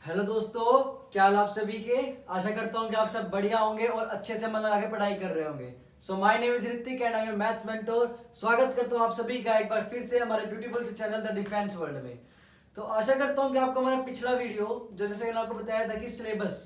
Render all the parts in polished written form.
Hello दोस्तों, क्या हाल आप सभी के। आशा करता हूँ कि आप सब बढ़िया होंगे और अच्छे से मन लगा के पढ़ाई कर रहे होंगे। So my name is Hrithik and I am maths mentor. स्वागत करता हूँ आप सभी का एक बार फिर से हमारे ब्यूटीफुल से चैनल द डिफेंस वर्ल्ड में। तो आशा करता हूँ कि आपको हमारा पिछला वीडियो जो जैसे मैंने आपको बताया था कि सिलेबस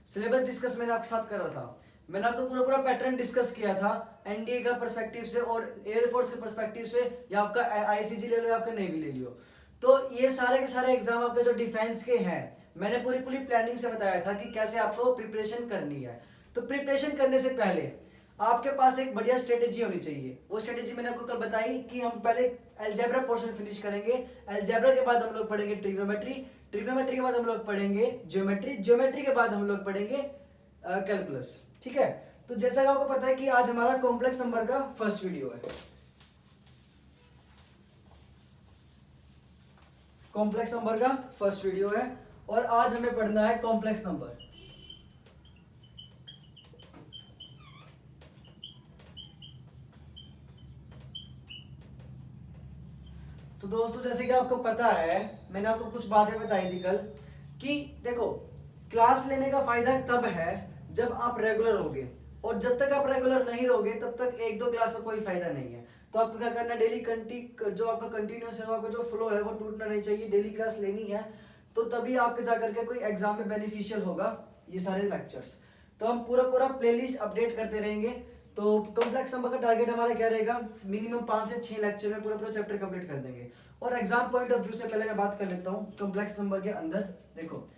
सिलेबस डिस्कस मैंने आपके साथ कर रहा था। मैंने आपको पूरा पूरा पैटर्न डिस्कस किया था एनडीए का पर्सपेक्टिव से और एयरफोर्स के पर्सपेक्टिव से, या आपका आईसीजी ले लो या आपका नेवी ले लियो। तो ये सारे के सारे एग्जाम आपके जो डिफेंस के हैं, मैंने पूरी पूरी प्लानिंग से बताया था कि कैसे आपको प्रिपरेशन करनी है। तो प्रिपरेशन करने से पहले आपके पास एक बढ़िया स्ट्रेटेजी होनी चाहिए। वो स्ट्रेटेजी मैंने आपको कल बताई कि हम पहले अलजेब्रा पोर्शन फिनिश करेंगे। अलजेब्रा के बाद हम लोग पढ़ेंगे ट्रिग्नोमेट्री, ट्रिग्नोमेट्री के बाद हम लोग पढ़ेंगे ज्योमेट्री, ज्योमेट्री के बाद हम लोग पढ़ेंगे कैलकुलस। ठीक है, तो जैसा कि आपको पता है कि आज हमारा कॉम्प्लेक्स नंबर का फर्स्ट वीडियो है। कॉम्प्लेक्स नंबर का फर्स्ट वीडियो है और आज हमें पढ़ना है कॉम्प्लेक्स नंबर। तो दोस्तों, जैसे कि आपको पता है, मैंने आपको कुछ बातें बताई थी कल कि देखो, क्लास लेने का फायदा तब है जब आप रेगुलर होगे, और जब तक आप रेगुलर नहीं रहोगे तब तक एक दो क्लास का कोई फायदा नहीं है। तो आपको क्या करना है, डेली जो आपका कंटिन्यूस है, आपका जो फ्लो है वो टूटना नहीं चाहिए। डेली क्लास लेनी है, तो तभी आपके जाकर के कोई एग्जाम में बेनिफिशियल होगा ये सारे लेक्चर्स। तो हम पूरा पूरा प्लेलिस्ट अपडेट करते रहेंगे। तो कॉम्प्लेक्स नंबर का टारगेट हमारा क्या रहेगा, मिनिमम 5 से 6 लेक्चर में पूरा पूरा चैप्टर कंप्लीट कर देंगे। और एग्जाम पॉइंट ऑफ व्यू से पहले मैं बात कर लेता हूँ कॉम्प्लेक्स नंबर के अंदर। देखो,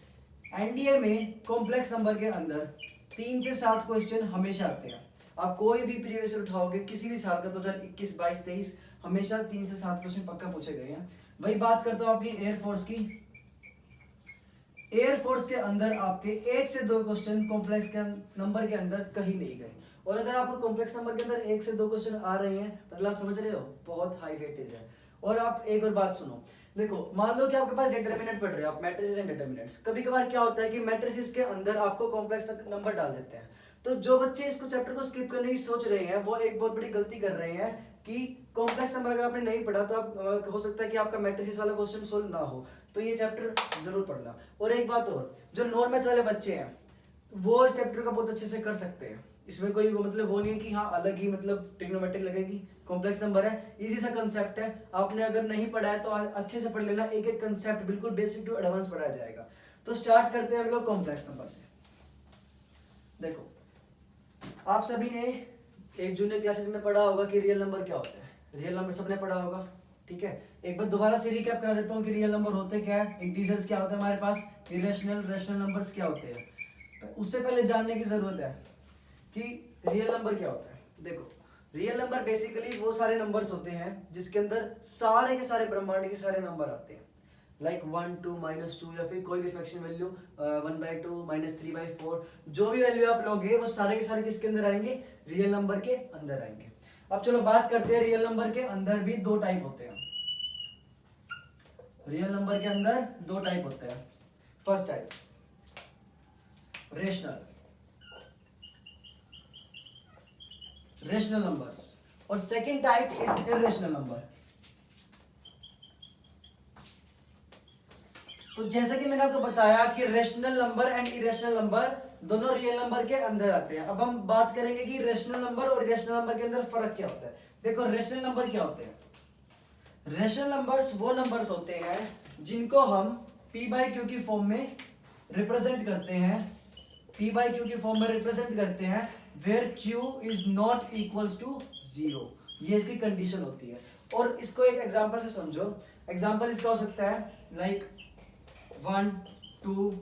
एनडीए में कॉम्प्लेक्स नंबर के अंदर 3 से 7 क्वेश्चन हमेशा आते हैं। आप कोई भी प्रीवियस उठाओगे किसी भी साल का, 2021, 22, 23, हमेशा 3 से 7 क्वेश्चन पक्का पूछे गए हैं। वही बात करता हूँ आपकी एयरफोर्स की। एयरफोर्स के अंदर आपके 1 से 2 क्वेश्चन कॉम्प्लेक्स के नंबर के अंदर कहीं नहीं गए। और अगर आपको कॉम्प्लेक्स नंबर के अंदर 1 से 2 क्वेश्चन आ रहे हैं, मतलब आप समझ रहे हो, बहुत हाई वेटेज है। और आप एक और बात सुनो, देखो, मान लो कि आपके पास डिटरमिनेंट पढ़ रहे हो आप, मैट्रिसेस एंड डिटरमिनेंट्स। कभी कभार क्या होता है कि मैट्रिसेस के अंदर आपको कॉम्प्लेक्स नंबर डाल देते हैं। तो जो बच्चे इसको चैप्टर को स्किप करने की सोच रहे हैं, वो एक बहुत बड़ी गलती कर रहे हैं कि कॉम्प्लेक्स नंबर अगर आपने नहीं पढ़ा तो आप हो सकता है कि आपका मैट्रिसेस वाला क्वेश्चन सोल्व ना हो। तो ये चैप्टर जरूर पढ़ना। और एक बात और, जो नॉन मैथ वाले बच्चे हैं वो इस चैप्टर का बहुत अच्छे से कर सकते हैं। इसमें कोई वो नहीं है कि हाँ अलग ही ट्रिग्नोमेट्री लगेगी। कॉम्प्लेक्स नंबर है, इजी सा कंसेप्ट है। आपने अगर नहीं पढ़ा है तो अच्छे से पढ़ लेना, एक एक कंसेप्ट बिल्कुल बेसिक टू एडवांस पढ़ाया जाएगा। तो स्टार्ट करते हैं हम लोग कॉम्प्लेक्स नंबर से। देखो, आप सभी ने एक जूनियर क्लासेस में पढ़ा होगा कि रियल नंबर क्या होता है। रियल नंबर सबने पढ़ा होगा, ठीक है। एक बार दोबारा से रिकैप करा देता हूँ कि रियल नंबर होते क्या है, इंटीजर्स क्या होता है हमारे पास, इरेशनल रैशनल नंबर्स क्या होते हैं। उससे पहले जानने की जरूरत है कि रियल नंबर क्या होता है। देखो, रियल नंबर बेसिकली वो सारे नंबर्स होते हैं जिसके अंदर सारे के सारे ब्रह्मांड के सारे नंबर आते हैं। लाइक 1, 2, -2, या फिर कोई भी फ्रैक्शन वैल्यू 1/2, -3/4, जो भी वैल्यू आप लोगे वो सारे के सारे किसके अंदर आएंगे, रियल नंबर के अंदर आएंगे। अब चलो बात करते हैं, रियल नंबर के अंदर भी 2 टाइप होते हैं। रियल नंबर के अंदर 2 टाइप होते हैं। फर्स्ट टाइप रेशनल नंबर्स, और second type is irrational number. तो जैसा कि मैंने आपको बताया कि rational number and irrational number दोनों रियल नंबर के अंदर आते हैं। अब हम बात करेंगे कि रेशनल नंबर और इरेशनल नंबर के अंदर फर्क क्या होता है। देखो, रेशनल नंबर क्या होते हैं। रेशनल नंबर्स वो नंबर्स होते हैं जिनको हम p/q की फॉर्म में रिप्रेजेंट करते हैं। p/q की फॉर्म में रिप्रेजेंट करते हैं where q is not equals to 0। ये इसकी कंडीशन होती है। और इसको एक एग्जांपल से समझो। एग्जांपल इसका हो सकता है लाइक 1, 2,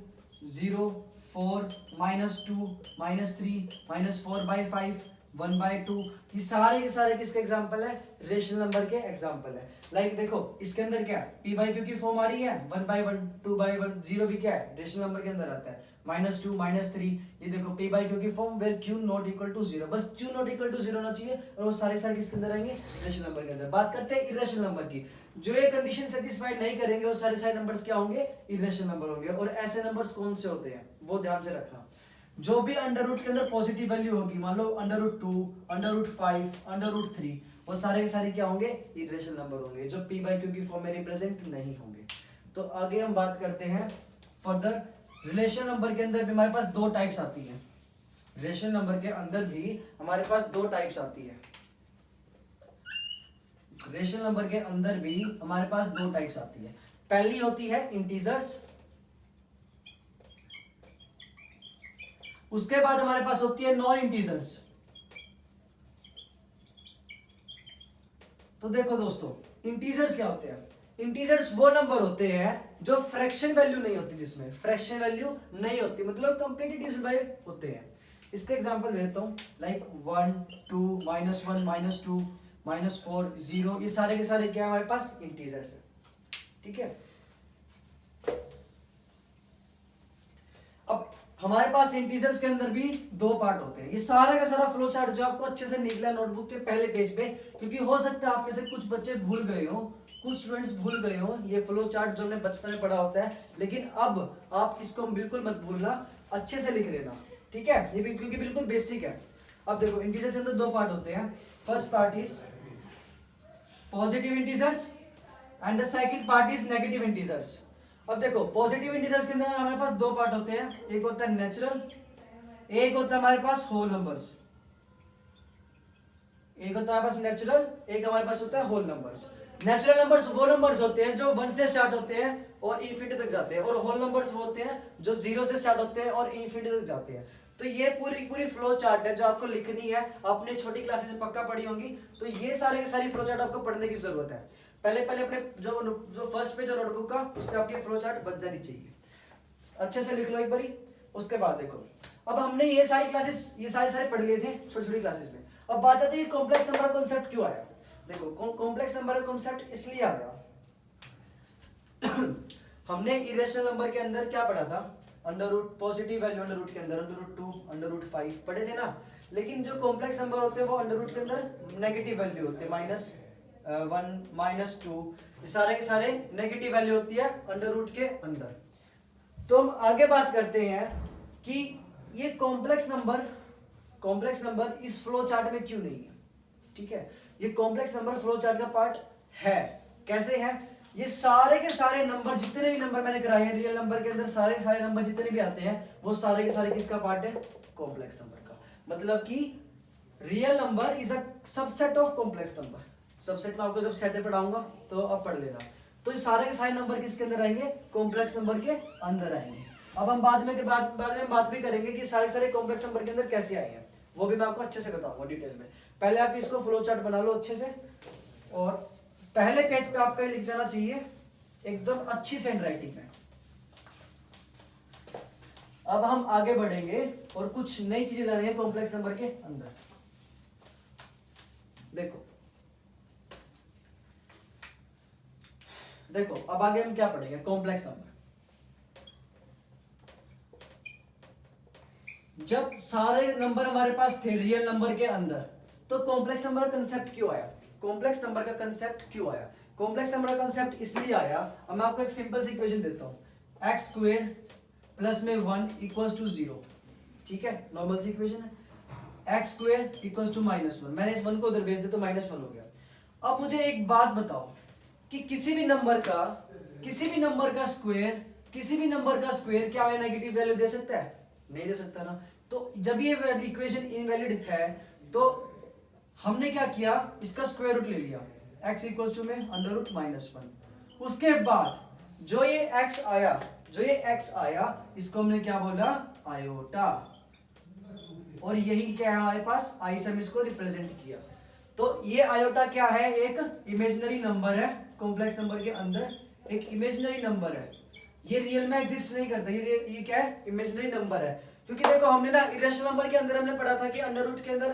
0, 4, -2, -3, -4/5, 1/2। ये सारे के सारे किसके एग्जांपल है, रेशनल नंबर के एग्जांपल है। लाइक देखो, इसके अंदर क्या है, p/q की फॉर्म आ रही है 1/1, 2/1, 0 भी क्या है, रेशनल नंबर के अंदर आता है। -2, -3, ये देखो p/q की form where q not equal to 0, बस q नॉट इक्वल टू 0 होना चाहिए। और वो सारे सारे किसके अंदर आएंगे, रेशनल नंबर के अंदर। बात करते हैं इरेशनल नंबर की। जो ये कंडीशन सेटिस्फाइड नहीं करेंगे वो सारे सारे नंबर्स क्या होंगे, इरेशनल नंबर होंगे। और ऐसे नंबर्स कौन से होते हैं वो ध्यान से रखना। जो भी अंडर रूट के अंदर पॉजिटिव वैल्यू होगी, मान लो √2, √5, √3, वो सारे के सारे क्या होंगे, इरेशनल नंबर होंगे, जो p/q की फॉर्म में रिप्रेजेंट नहीं होंगे। तो आगे हम बात करते हैं फर्दर रिलेशन नंबर के अंदर भी हमारे पास दो टाइप्स आती है। रिलेशन नंबर के अंदर भी हमारे पास दो टाइप्स आती है। रिलेशन नंबर के अंदर भी हमारे पास दो टाइप्स आती है। पहली होती है इंटीजर्स, उसके बाद हमारे पास होती है नॉन इंटीजर्स। तो देखो दोस्तों, इंटीजर्स क्या होते हैं? इंटीजर्स वो नंबर होते हैं जो फ्रैक्शन वैल्यू नहीं होती, जिसमें फ्रैक्शन वैल्यू नहीं होती, मतलब कंप्लीटली डिविजिबल बाय होते हैं। इसका एग्जांपल देता हूं, लाइक 1 2 -1 -2 -4 0, ये सारे के सारे क्या है हमारे पास? इंटीजर्स है। ठीक है, अब हमारे पास इंटीजर्स के अंदर भी दो पार्ट होते हैं। ये सारा का सारा फ्लो चार्ट जो आपको अच्छे से निकला नोटबुक के पहले पेज पे, क्योंकि हो सकता है आप में से कुछ बच्चे भूल गए हो, कुछ स्टूडेंट्स भूल गए हो ये फ्लो चार्ट जो हमने बचपन में पढ़ा होता है, लेकिन अब आप इसको बिल्कुल मत भूलना, अच्छे से लिख लेना। ठीक है, ये भी क्योंकि बिल्कुल बेसिक है। अब देखो, इंटीजर्स के अंदर दो पार्ट होते हैं। First part is positive integers and the second part is negative integers. अब देखो, पॉजिटिव इंटीजर्स के अंदर हमारे पास दो पार्ट होते हैं, एक होता है नेचुरल, एक होता है हमारे पास होल नंबर्स। एक होता है हमारे पास नेचुरल, एक हमारे पास होता है होल नंबर्स। नेचुरल नंबर्स वो नंबर्स होते हैं जो 1 से स्टार्ट होते हैं और इन्फिनिटी तक जाते हैं, और होल नंबर्स वो होते हैं जो 0 से स्टार्ट होते हैं और इन्फिनिटी तक जाते हैं। तो ये पूरी पूरी फ्लो चार्ट है जो आपको लिखनी है, आपने छोटी क्लासेस में पक्का पढ़ी होंगी। तो ये सारे की सारी फ्लो चार्ट आपको पढ़ने की जरूरत है। पहले पहले अपने जो फर्स्ट पेज है नोटबुक का, उस पर आपकी फ्लो चार्ट बन जानी चाहिए। अच्छे से लिख लो एक बारी। उसके बाद देखो, अब हमने ये सारी क्लासेस ये सारे पढ़ लिए थे छोटी छोटी क्लासेस में। अब बात आती है कॉम्प्लेक्स नंबर का कॉन्सेप्ट क्यों आया। देखो, कॉम्प्लेक्स नंबर का कॉन्सेप्ट इसलिए आया हमने इरेशनल नंबर के अंदर क्या पढ़ा था? Under root, positive value under root के अंदर अंडर रूट 2 अंडर रूट 5 पढ़े थे ना। लेकिन जो कॉम्प्लेक्स नंबर होते हैं वो अंडर रूट के अंदर नेगेटिव वैल्यू होते हैं, -1 -2, ये सारे के सारे नेगेटिव वैल्यू होती है अंडर रूट के अंदर। तो हम आगे बात करते हैं कि ये कॉम्प्लेक्स नंबर इस फ्लो चार्ट में क्यों नहीं है। ठीक है, ये कॉम्प्लेक्स नंबर फ्लो चार्ट का पार्ट है। कैसे है? ये सारे के सारे नंबर, जितने भी नंबर मैंने कराए हैं रियल नंबर के अंदर, सारे सारे नंबर जितने भी आते हैं वो सारे के सारे किसका पार्ट है? कॉम्प्लेक्स नंबर का। मतलब कि real number is a subset of complex number. Subset में आपको जब सेट पढ़ाऊंगा तो आप पढ़ लेना। तो ये सारे के सारे नंबर किसके अंदर आएंगे? कॉम्प्लेक्स नंबर के अंदर आएंगे। अब हम बाद में बात भी करेंगे कि सारे कॉम्प्लेक्स नंबर के अंदर कैसे आए हैं, वो भी मैं आपको अच्छे से बताऊंगा डिटेल में। पहले आप इसको फ्लो चार्ट बना लो अच्छे से, और पहले पेज पे आपका लिख जाना चाहिए एकदम अच्छी से हैंडराइटिंग में। अब हम आगे बढ़ेंगे और कुछ नई चीजें जानेंगे कॉम्प्लेक्स नंबर के अंदर। देखो अब आगे हम क्या पढ़ेंगे? Complex number. जब सारे नंबर हमारे पास थे रियल नंबर के अंदर, तो कॉम्प्लेक्स नंबर का कंसेप्ट क्यों आया? कॉम्प्लेक्स नंबर का कंसेप्ट क्यों आया? कॉम्प्लेक्स नंबर का कंसेप्ट इसलिए आया, अब मैं आपको एक सिंपल सी इक्वेशन देता हूं, x स्क्वायर प्लस में 1 इक्वल्स टू 0। ठीक है, नॉर्मल सी इक्वेशन है, x स्क्वायर इक्वल्स टू -1। मैंने इस 1 को उधर भेज दिया तो -1 हो गया। अब मुझे एक बात बताओ कि किसी भी नंबर का स्क्वायर क्या हमें नेगेटिव वैल्यू दे सकता है? नहीं दे सकता ना। तो जब ये इक्वेशन इनवैलिड है तो हमने क्या किया? इसका स्क्वायर रूट ले लिया, x इक्वल्स टू में अंडर रूट -1। उसके बाद जो ये x आया इसको हमने क्या बोला? आयोटा। और यही क्या है हमारे पास? आई से हम इसको रिप्रेजेंट किया। तो ये आयोटा क्या है? एक इमेजिनरी नंबर है, कॉम्प्लेक्स नंबर के अंदर एक इमेजिनरी नंबर है। ये रियल में एग्जिस्ट नहीं करता, ये क्या है? इमेजिनरी नंबर है। क्योंकि देखो हमने ना इरेशनल नंबर के अंदर हमने पढ़ा था कि अंडर रूट के अंदर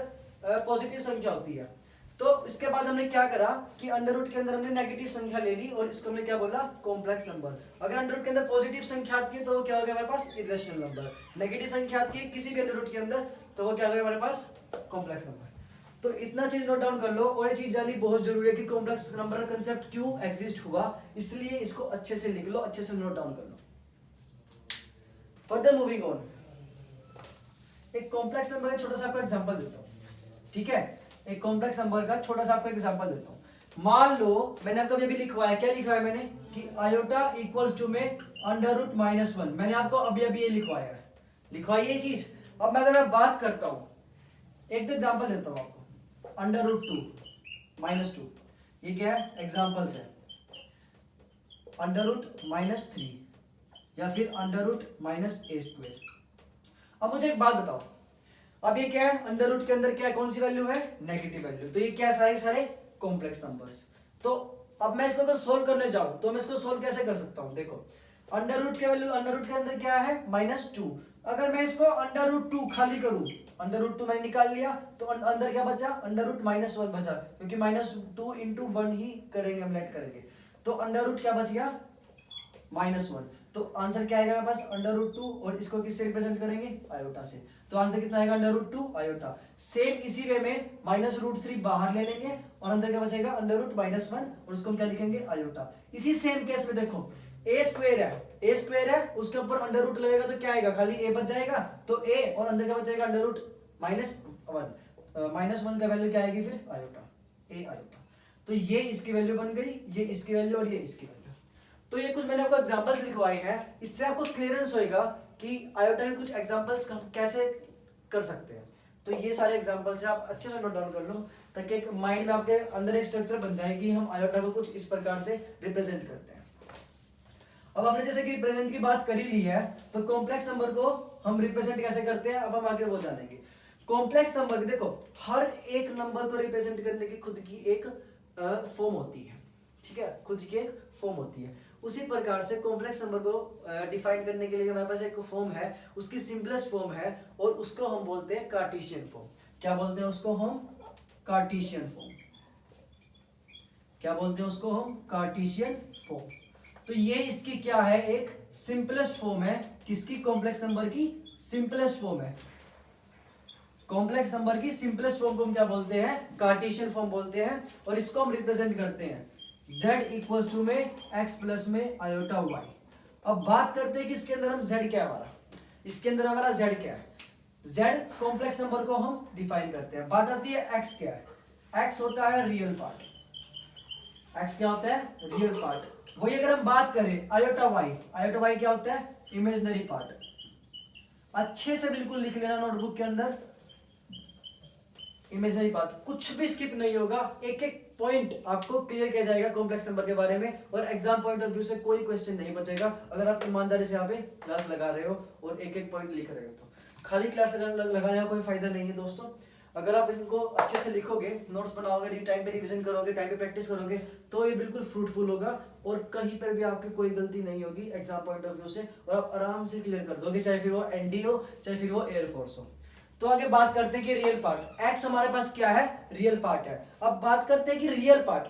पॉजिटिव संख्या होती है। तो इसके बाद हमने क्या करा कि अंडर रूट के अंदर हमने नेगेटिव संख्या ले ली और इसको हमने क्या बोला? Complex number. अगर अंडर रूट के अंदर पॉजिटिव संख्या आती है तो वो क्या हो गया हमारे पास? Irrational number. नेगेटिव संख्या आती है किसी भी अंडर रूट के अंदर तो वो क्या हो गया हमारे पास? Complex number. तो इतना चीज नोट डाउन कर लो, और ये चीज जाननी बहुत जरूरी है कि कॉम्प्लेक्स नंबर का कंसेप्ट क्यों एग्जिस्ट हुआ, इसलिए इसको अच्छे से लिख लो, अच्छे से नोट डाउन कर लो। फर्दर मूविंग ऑन, एक कॉम्प्लेक्स नंबर का छोटा सा आपको एग्जांपल देता हूं। ठीक है, एक कॉम्प्लेक्स नंबर का छोटा सा आपको एग्जांपल देता हूं। मान लो मैंने आपको अभी लिखवाया, क्या लिखवाया मैंने कि आयोटा इक्वल्स टू में अंडर रूट -1, मैंने आपको अभी अभी ये लिखवाया है, लिखवाई ये चीज। अब मैं अगर मैं बात करता हूं, एक एग्जांपल देता हूं आपको, अंडर रूट 2 -2, ये क्या है, एग्जांपल्स है, अंडर रूट -3 या फिर अंडर रूट -a²। अब मुझे एक बात बताओ, अब ये क्या है, अंडर रूट के अंदर क्या है, कौन सी वैल्यू है, नेगेटिव वैल्यू, तो ये क्या सारे सारे कॉम्प्लेक्स नंबर्स। तो अब मैं इसको अगर सोल्व करने जाऊं तो मैं इसको सोल्व कैसे कर सकता हूं, देखो अंडर रूट के वैल्यू, अंडर रूट के अंदर क्या है -2, अगर मैं इसको अंडर रूट 2 खाली करूं, अंडर रूट 2 मैंने निकाल लिया, तो अंदर क्या बचा, अंडर रूट -1 बचा, क्योंकि -2 × 1 ही करेंगे, हम लेट करेंगे, तो अंडर रूट क्या बच गया, -1। तो आंसर क्या आएगा मेरे पास, अंडर रूट 2, और इसको किससे रिप्रेजेंट करेंगे, आयोटा से, तो आंसर कितना आएगा, अंडर रूट 2 आयोटा। सेम इसी वे में -√3 बाहर ले लेंगे और अंदर क्या बचेगा, अंडर रूट -1, और उसको हम क्या लिखेंगे, आयोटा। इसी सेम केस में देखो a² है, उसके ऊपर अंडर रूट लगेगा तो क्या आएगा, खाली a बच जाएगा, तो a, और अंदर क्या बचेगा, अंडर रूट -1 का वैल्यू क्या आएगी फिर, आयोटा, a आयोटा। तो ये इसकी वैल्यू बन गई, ये इसकी वैल्यू और ये इसकी वैल्यू। तो ये कुछ मैंने आपको एग्जांपल्स लिखवाए हैं, इससे आपको क्लियरेंस होएगा कि आयोटा के कुछ एग्जांपल्स हम कैसे कर सकते हैं। तो ये सारे एग्जांपल्स है, आप अच्छे से नोट डाउन कर लो, ताकि एक माइंड में आपके अंदर एक स्ट्रक्चर बन जाए कि हम आयोटा को कुछ इस प्रकार से रिप्रेजेंट करते हैं। अब हमने जैसे कि रिप्रेजेंट की बात कर ही ली है, तो कॉम्प्लेक्स नंबर को हम रिप्रेजेंट कैसे करते हैं, अब हम आगे वो जानेंगे। कॉम्प्लेक्स नंबर, देखो हर एक नंबर को रिप्रेजेंट करने की खुद की एक फॉर्म होती है, ठीक है, खुद की एक फॉर्म होती है। उसी प्रकार से कॉम्प्लेक्स नंबर को डिफाइन करने के लिए हमारे पास एक फॉर्म है, उसकी सिंपलेस्ट फॉर्म है, और उसको हम बोलते हैं कार्टेशियन फॉर्म। क्या बोलते हैं उसको हम, कार्टेशियन फॉर्म। क्या बोलते हैं उसको हम, कार्टेशियन फॉर्म। तो ये इसकी क्या है, एक सिंपलेस्ट फॉर्म है, किसकी, कॉम्प्लेक्स नंबर की सिंपलेस्ट फॉर्म है। कॉम्प्लेक्स नंबर की सिंपलेस्ट फॉर्म को हम क्या बोलते हैं, कार्टेशियन फॉर्म बोलते हैं, और इसको हम रिप्रेजेंट करते हैं z इक्वल्स टू में x प्लस में आयोटा y। अब बात करते हैं कि इसके अंदर हम z क्या है हमारा, इसके अंदर हमारा z क्या है, z कॉम्प्लेक्स नंबर को हम डिफाइन करते हैं। बात आती है x क्या है, x होता है रियल पार्ट, x क्या होता है, रियल पार्ट। वही अगर हम बात करें आयोटा y क्या होता है, इमेजिनरी पार्ट। अच्छे से बिल्कुल लिख लेना नोटबुक के अंदर, इमेजिनरी पार्ट, कुछ भी स्किप नहीं होगा, एक एक पॉइंट आपको क्लियर किया जाएगा कॉम्प्लेक्स नंबर के बारे में, और एग्जाम पॉइंट ऑफ व्यू से कोई क्वेश्चन नहीं बचेगा अगर आप ईमानदारी से यहाँ पे क्लास लगा रहे हो और एक एक पॉइंट लिख रहे हो। तो खाली क्लास लगाने का कोई फायदा नहीं है दोस्तों। अगर आप इनको अच्छे से लिखोगे, नोट्स बनाओगे, टाइम पे रिविजन करोगे, टाइम पे प्रैक्टिस करोगे, तो ये बिल्कुल फ्रूटफुल होगा, और कहीं पर भी आपकी कोई गलती नहीं होगी एग्जाम पॉइंट ऑफ व्यू से, और आप आराम से क्लियर कर दोगे, चाहे फिर वो एनडी हो, चाहे फिर वो एयरफोर्स हो। तो आगे बात करते हैं कि रियल पार्ट, x हमारे पास क्या है, रियल पार्ट है। अब बात करते हैं कि रियल पार्ट,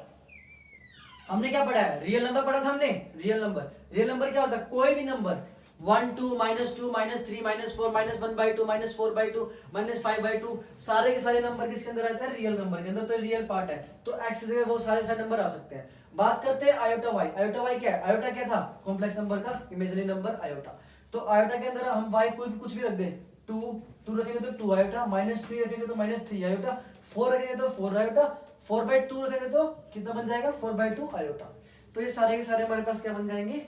हमने क्या पढ़ा है, रियल नंबर पढ़ा था हमने, रियल नंबर क्या होता है, कोई भी नंबर 1 2 -2 -3 -4 -1/2 -4/2 -5/2, सारे के सारे नंबर किसके अंदर आते हैं, रियल नंबर के अंदर, तो रियल पार्ट है। तो x से वो सारे सारे नंबर आ सकते हैं। बात करते हैं आयोटा y क्या है, आयोटा क्या था, कॉम्प्लेक्स नंबर का इमेजिनरी नंबर आयोटा। तो आयोटा के अंदर हम y कोई भी कुछ भी रख दें, 2 रखेंगे तो 2 आयोटा, -3 रखेंगे तो -3 आयोटा, 4 रखेंगे तो 4 आयोटा, 4/2 रखेंगे तो कितना बन जाएगा, 4/2 आयोटा। तो ये सारे के सारे हमारे पास क्या बन जाएंगे,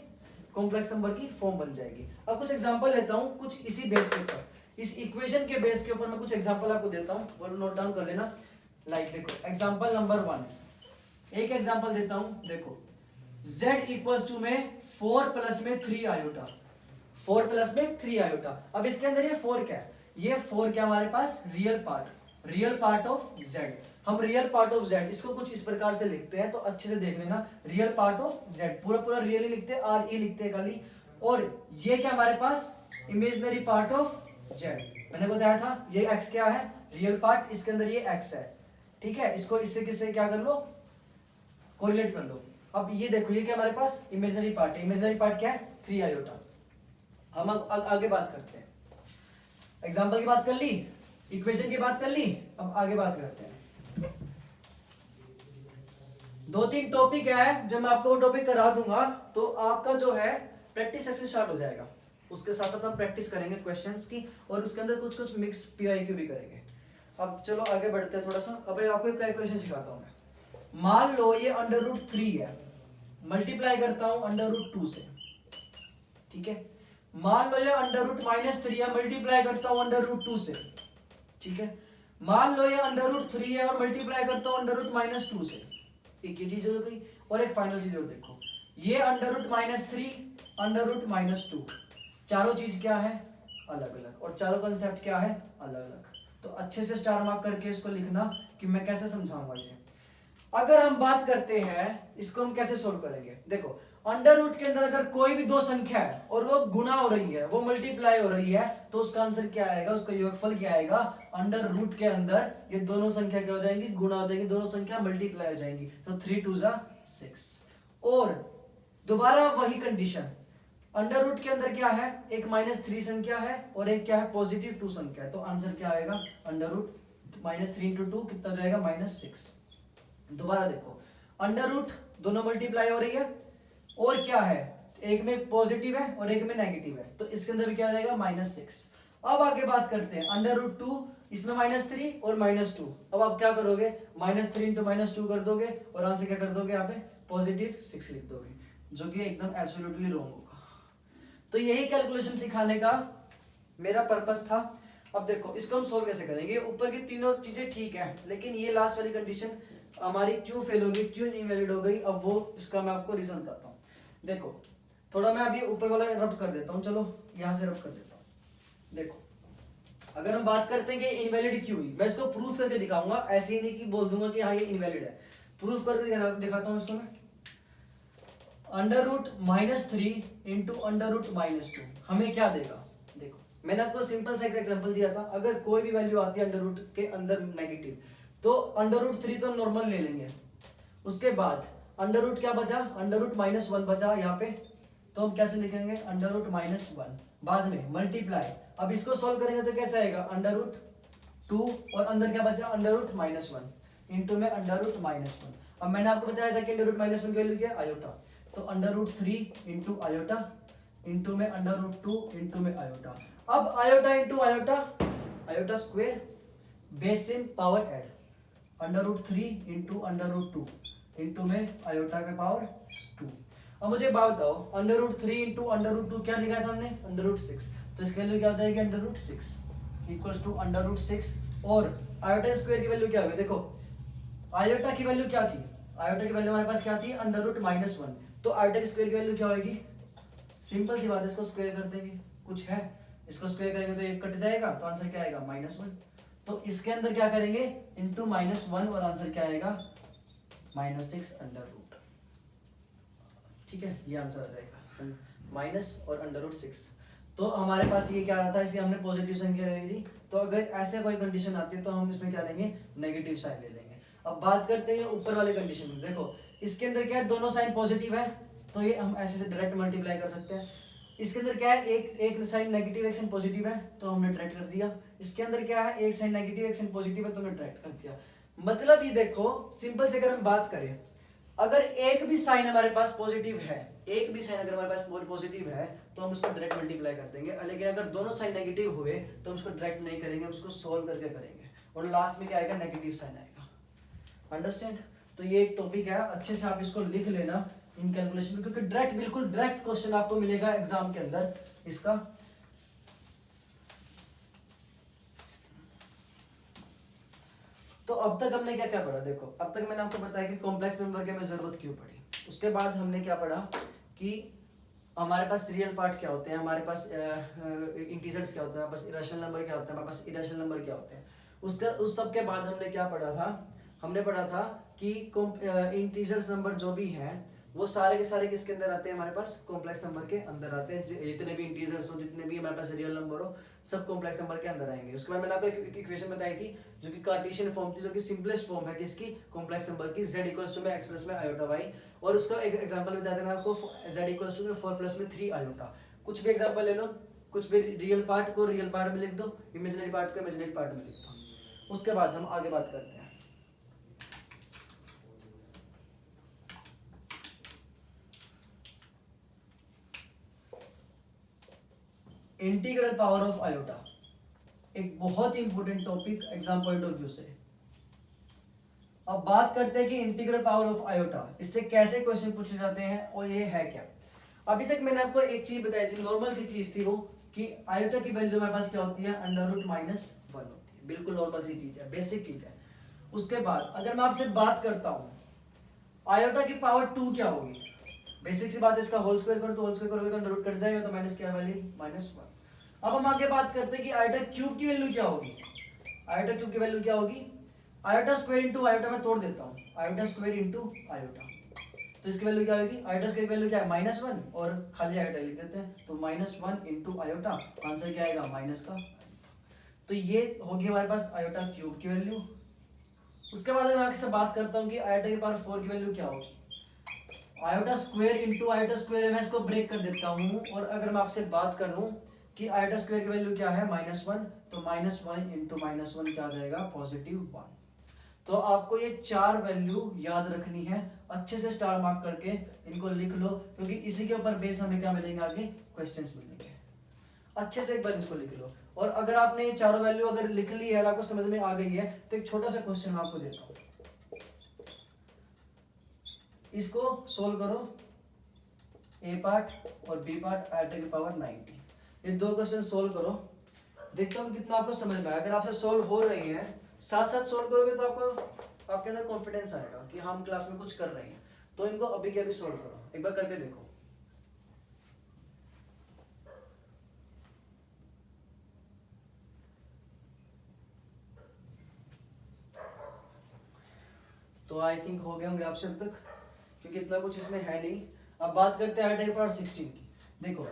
कॉम्प्लेक्स नंबर की फॉर्म बन जाएगी। अब कुछ एग्जांपल लेता हूं, कुछ इसी बेस के ऊपर, इस इक्वेशन के बेस के ऊपर मैं कुछ एग्जांपल आपको देता हूं, वो नोट डाउन कर लेना। लाइक देखो एग्जांपल नंबर 1, एक एग्जांपल देता हूं, देखो z इक्वल्स टू में 4 प्लस में 3 आयोटा, 4 प्लस में 3 आयोटा। अब इसके अंदर ये 4 क्या है, ये 4 क्या हमारे पास, रियल पार्ट ऑफ z। हम रियल पार्ट ऑफ z इसको कुछ इस प्रकार से लिखते हैं, तो अच्छे से देख लेना, रियल पार्ट ऑफ z पूरा रियल ही लिखते हैं, आर ई लिखते हैं खाली। और ये क्या हमारे पास, इमेजिनरी पार्ट ऑफ z, मैंने बताया था ये x क्या है, रियल पार्ट, इसके अंदर ये x है, ठीक है। इसको इससे किससे क्या कर लो, कोरिलेट कर लो। अब ये देखो ये क्या हमारे पास इमेजिनरी पार्ट है, इमेजिनरी पार्ट क्या है, 3 आयोटा। हम आगे बात करते हैं, एग्जाम्पल की बात कर ली, इक्वेशन की बात कर ली, अब आगे बात करते हैं। 2-3 टॉपिक है, जब मैं आपको वो टॉपिक करा दूंगा तो आपका जो है प्रैक्टिस सेशन स्टार्ट हो जाएगा। उसके साथ साथ हम प्रैक्टिस करेंगे क्वेश्चंस की, और उसके अंदर कुछ कुछ मिक्स पीआईक्यू भी करेंगे। अब चलो आगे बढ़ते हैं थोड़ा सा। अब आपको एक कैलकुलेशन सिखाता हूं मैं। मान लो ये √3 है, मल्टीप्लाई करता हूं √2 से, ठीक है। मान लो ये √-3 है, मल्टीप्लाई करता हूं √2 से, ठीक है। मान लो ये √3 है और मल्टीप्लाई करता हूं √-2 से, एक ये चीज हो गई। और एक फाइनल चीज और देखो, ये √-3 √-2, चारों चीज क्या है, अलग अलग, और चारों कंसेप्ट क्या है, अलग अलग। तो अच्छे से स्टार मार्क करके इसको लिखना कि मैं कैसे समझाऊंगा इसे। अगर हम बात करते हैं इसको हम कैसे सोल्व करेंगे, देखो अंडर रूट के अंदर अगर कोई भी दो संख्या है और वो गुना हो रही है, वो मल्टीप्लाई हो रही है, तो उसका आंसर क्या आएगा, उसका योगफल क्या आएगा, अंडर रूट के अंदर ये दोनों संख्या क्या हो जाएंगी, गुना हो जाएंगी, दोनों संख्या मल्टीप्लाई हो जाएंगी, तो 3 2 6। और दोबारा वही कंडीशन, अंडर रूट के अंदर क्या है, एक -3 संख्या है और एक क्या है, +2 संख्या है, तो आंसर क्या आएगा, अंडर रूट -3 × 2 कितना जाएगा, -6। दोबारा देखो, अंडर रूट दोनों मल्टीप्लाई हो रही है और क्या है, एक में पॉजिटिव है और एक में नेगेटिव है, तो इसके अंदर भी क्या आ जाएगा, -6। अब आगे बात करते हैं अंडर रूट 2, इसमें -3 और -2। अब आप क्या करोगे, -3 × -2 कर दोगे और आंसर क्या कर दोगे, यहाँ पे +6 लिख दोगे, जो कि एकदम एब्सोल्युटली रॉन्ग होगा। तो यही कैलकुलेशन सिखाने का मेरा पर्पस था। अब देखो इसको हम सोल्व कैसे करेंगे, ऊपर की तीनों चीजें ठीक है, लेकिन ये लास्ट वाली कंडीशन हमारी क्यों फेल होगी, क्यों इनवैलिड हो गई, अब वो इसका मैं आपको रीजन बताता हूँ। देखो थोड़ा मैं अभी ऊपर वाला रब कर देता हूँ, चलो यहाँ से रब कर देता हूँ। देखो अगर हम बात करते हैं कि इनवैलिड क्यों हुई, मैं इसको प्रूफ करके दिखाऊंगा, ऐसे ही नहीं कि बोल दूंगा कि हाँ ये इनवैलिड है, प्रूफ करके दिखाता हूँ इसको मैं। अंडर रूट -3 × अंडर रूट -2 हमें क्या देगा, देखो मैंने आपको सिंपल सा एक एग्जांपल दिया था, अगर कोई भी वैल्यू आती है अंडर रूट के अंदर नेगेटिव, तो अंडर रूट 3 तो हम नॉर्मल ले लेंगे, उसके बाद अंडर रूट क्या बचा, अंडर रूट -1 बचा यहाँ पे, तो हम कैसे लिखेंगे, अंडर रूट -1, बाद में मल्टीप्लाई, अब इसको सोल्व करेंगे तो कैसे आएगा, अंडर रूट 2 और अंदर क्या बचा, अंडर रूट -1 इंटू में अंडर रूट -1। अब मैंने आपको बताया था कि अंडर रूट -1 की वैल्यू क्या है, आयोटा, तो under root 3 into iota into में अंडर रूट 2 इंटू में आयोटा। अब iota into iota, iota square, base same power add, under root 3 into under root 2 into में आयोटा का पावर 2। अब मुझे बात बताओ, under root 3 into under root 2 क्या लिखा था हमने, अंडर रूट 6, तो इसकी वैल्यू क्या हो जाएगी, under root 6 equals to under root 6। और आयोटा स्क्वायर की वैल्यू क्या होगी, देखो आयोटा की वैल्यू क्या थी, आयोटा की वैल्यू हमारे पास क्या थी, अंडर रूट -1, तो आयोटा की स्क्वायर की वैल्यू क्या होगी, सिंपल सी बात है, इसको स्क्वायर कर देंगे, कुछ है, इसको स्क्वायर करेंगे तो ये कट जाएगा, तो आंसर क्या आएगा, -1। तो इसके अंदर क्या करेंगे, इंटू -1 और आंसर क्या आएगा, -6 अंडर रूट, ठीक है, ये आंसर आ जाएगा, माइनस और अंडर रूट 6। तो हमारे पास ये क्या रहा था, इसकी हमने पॉजिटिव संख्या ले ली थी, तो अगर ऐसे कोई कंडीशन आती है तो हम इसमें क्या लेंगे, नेगेटिव साइन ले लेंगे। अब बात करते हैं ऊपर वाले कंडीशन में, देखो इसके अंदर क्या है, दोनों साइन पॉजिटिव है, तो ये हम ऐसे से डायरेक्ट मल्टीप्लाई कर सकते हैं। इसके अंदर क्या है, एक साइन नेगेटिव एक साइन पॉजिटिव है, तो हमने डायरेक्ट कर दिया। इसके अंदर क्या है, एक साइन नेगेटिव एक साइन पॉजिटिव है, तो हमने डायरेक्ट कर दिया। मतलब ये देखो सिंपल से अगर हम बात करें, अगर एक भी साइन हमारे पास पॉजिटिव है, एक भी साइन अगर हमारे पास पॉजिटिव है, तो हम उसको डायरेक्ट मल्टीप्लाई कर देंगे, लेकिन अगर दोनों साइन नेगेटिव हुए तो हम उसको डायरेक्ट नहीं करेंगे, हम उसको सोल्व करके करेंगे, और लास्ट में क्या आएगा, नेगेटिव साइन आएगा। अंडरस्टैंड? तो ये एक टॉपिक है, अच्छे से आप इसको लिख लेना इन कैलकुलेशन में, क्योंकि डायरेक्ट बिल्कुल डायरेक्ट क्वेश्चन आपको मिलेगा एग्जाम के अंदर इसका। तो अब तक हमने क्या क्या पढ़ा, देखो अब तक मैंने आपको बताया कि कॉम्प्लेक्स नंबर की हमें जरूरत क्यों पड़ी। उसके बाद हमने क्या पढ़ा कि हमारे पास रियल पार्ट क्या होते हैं, हमारे पास इंटीजर्स क्या होते हैं, हमारे पास इरेशनल नंबर क्या होते हैं, हमारे पास इरेशनल नंबर क्या होते हैं। उसका उस सब के बाद हमने क्या पढ़ा था, हमने पढ़ा था कि इंटीजर्स नंबर जो भी हैं वो सारे के सारे किसके अंदर आते हैं, हमारे पास कॉम्प्लेक्स नंबर के अंदर आते हैं। जितने भी इंटीजर्स हो, जितने भी हमारे पास रियल नंबर हो, सब कॉम्प्लेक्स नंबर के अंदर आएंगे। उसके बाद मैंने आपको एक इक्वेशन बताई थी जो कि कार्टेशियन फॉर्म थी, जो कि सिंपलेस्ट फॉर्म है किसकी, कॉम्प्लेक्स नंबर की, z इक्वल्स टू में x प्लस में आयोटा y। और उसका एक एग्जांपल बता देना आपको, z इक्वल्स टू में 4 प्लस में 3 आयोटा। कुछ भी एग्जांपल ले लो, कुछ भी रियल पार्ट को रियल पार्ट में लिख दो, इमेजिनरी पार्ट को इमेजिनरी पार्ट में लिख दो। उसके बाद हम आगे बात करते हैं। इंटीग्रल पावर ऑफ आयोटा, एक बहुत ही important topic exam point of view से। अब बात करते हैं कि इंटीग्रल पावर ऑफ आयोटा, इससे कैसे क्वेश्चन पूछे जाते हैं और ये है क्या। अभी तक मैंने आपको एक चीज बताई थी, नॉर्मल सी चीज थी वो, कि आयोटा की वैल्यू हमारे पास क्या होती है, अंडर रूट माइनस 1 होती है, बिल्कुल नॉर्मल सी चीज है, बेसिक चीज है। उसके बाद अगर मैं आपसे बात करता हूं आयोटा की पावर 2 क्या होगी, बेसिक सी बात है, इसका होल स्क्वायर करो तो होल स्क्वायर करोगे तो अंडर रूट कट जाएगा, तो माइनस क्या वैल्यू, -1। अब हम आगे बात करते हैं कि आयोटा क्यूब की वैल्यू क्या होगी। आयोटा क्यूब की वैल्यू क्या होगी, आयोटा स्क्वायर इंटू आयोटा में तोड़ देता हूँ, आयोटा स्क्वायर इंटू आयोटा, तो इसकी वैल्यू क्या होगी, आयोटा स्क्वायर की वैल्यू क्या है, -1, और खाली आयोटा लिख देते हैं, तो -1 इंटू आयोटा, आंसर क्या आएगा, माइनस का। तो ये होगी हमारे पास आयोटा क्यूब की वैल्यू। उसके बाद मैं आपसे बात करता हूँ कि आयोटा की पावर 4 की वैल्यू क्या होगी, iota square into iota square, मैं इसको ब्रेक कर देता हूँ, और अगर मैं आपसे बात करूँ कि आयोटा स्क्वायर की वैल्यू क्या है, -1, तो -1 इंटू -1 क्या आ जाएगा, +1। तो आपको ये 4 वैल्यू याद रखनी है, अच्छे से स्टार मार्क करके इनको लिख लो, क्योंकि इसी के ऊपर बेस हमें क्या मिलेंगे, आगे क्वेश्चंस मिलेंगे। अच्छे से एक बार इसको लिख लो, और अगर आपने ये चारों वैल्यू अगर लिख ली है और आपको समझ में आ गई है, तो एक छोटा सा क्वेश्चन मैं आपको देता हूं, इसको सोल्व करो, ए पार्ट और बी पार्ट, आयोटा की पावर 90, ये दो क्वेश्चन सोल्व करो, देखता हूँ कितना आपको समझ में आया। अगर आपसे सोल्व हो रही है, साथ साथ सोल्व करोगे तो आपको आपके अंदर कॉन्फिडेंस आएगा कि हम क्लास में कुछ कर रहे हैं। तो इनको अभी के अभी सोल्व करो, एक बार करके देखो। तो आई थिंक हो गए होंगे आपसे अब तक, क्योंकि इतना कुछ इसमें है नहीं। अब बात करते हैं आयोटा की पावर 16 की। देखो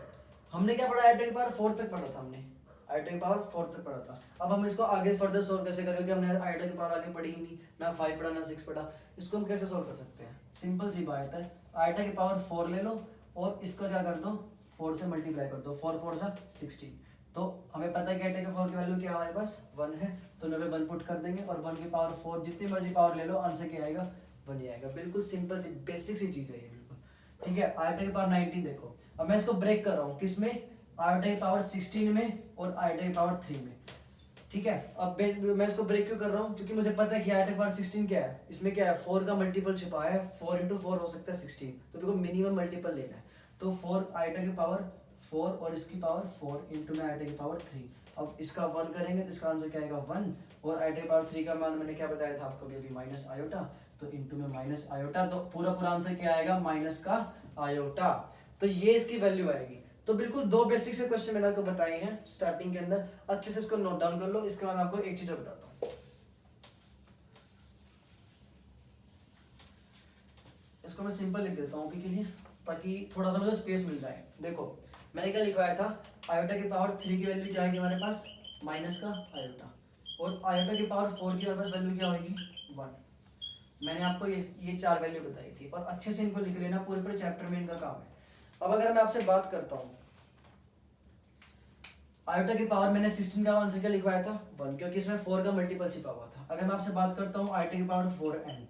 हमने क्या पढ़ा, आयोटा की पावर 4 तक पढ़ा था हमने, आयोटा की पावर 4 तक पढ़ा था। अब हम इसको आगे फर्दर सोल्व कैसे करेंगे, हमने आयोटा की पावर आगे पढ़ी ही नहीं, ना 5 पढ़ा ना 6 पढ़ा, इसको हम कैसे सोल्व कर सकते हैं, सिंपल सी बात है, आयोटा की पावर 4 ले लो और इसको क्या कर दो, 4 से मल्टीप्लाई कर दो, 4 4 सा 16। तो हमें पता है कि आयोटा की पावर की वैल्यू क्या हमारे पास 1 है, तो 1 पुट कर देंगे, और 1 की पावर 4 जितनी मर्जी पावर ले लो, आंसर क्या आएगा, 1 ही आएगा। बिल्कुल सिंपल सी बेसिक सी चीज है ये, बिल्कुल ठीक है। आयोटा की पावर 19 देखो, अब मैं इसको ब्रेक कर रहा हूँ, किसमें, आयोटा की पावर 16 में और आयोटा की पावर 3 में, ठीक है। अब मैं इसको ब्रेक क्यों कर रहा हूँ, क्योंकि मुझे पता है कि आयोटा की पावर 16 क्या है, इसमें क्या है, 4 का मल्टीपल छुपा है, 4 इंटू 4 हो सकता है 16, तो मेरे को मिनिमम मल्टीपल लेना है, तो 4 आयोटा की पावर 4 और इसकी पावर 4 इंटू में आयोटा की पावर 3। अब इसका 1 करेंगे तो इसका आंसर क्या आएगा 1, और आयोटा की पावर 3 का मान मैंने क्या बताया था आपको अभी, माइनस आयोटा, तो इंटू में माइनस आयोटा, तो पूरा पूरा आंसर क्या आएगा, माइनस का आयोटा। तो ये इसकी वैल्यू आएगी। तो बिल्कुल दो बेसिक से क्वेश्चन मैंने आपको बताए हैं स्टार्टिंग के अंदर, अच्छे से इसको नोट डाउन कर लो। इसके बाद आपको एक चीज और बताता हूँ, इसको मैं सिंपल लिख देता हूँ अभी के लिए, ताकि थोड़ा सा मुझे स्पेस मिल जाए। देखो मैंने क्या लिखवाया था, आयोटा की पावर 3 की वैल्यू क्या आएगी हमारे पास, माइनस का आयोटा, और आयोटा की पावर 4 की हमारे पास वैल्यू क्या होगी, 1। मैंने आपको ये 4 वैल्यू बताई थी, और अच्छे से इनको लिख लेना, पूरे पूरे चैप्टर में इनका काम है। अब अगर मैं आपसे बात करता हूँ, आयोटा की पावर मैंने 16 का आंसर क्या लिखवाया था 1, क्योंकि इसमें 4 का मल्टीपल छिपा हुआ था। अगर मैं आपसे बात करता हूँ आयोटा की power 4n,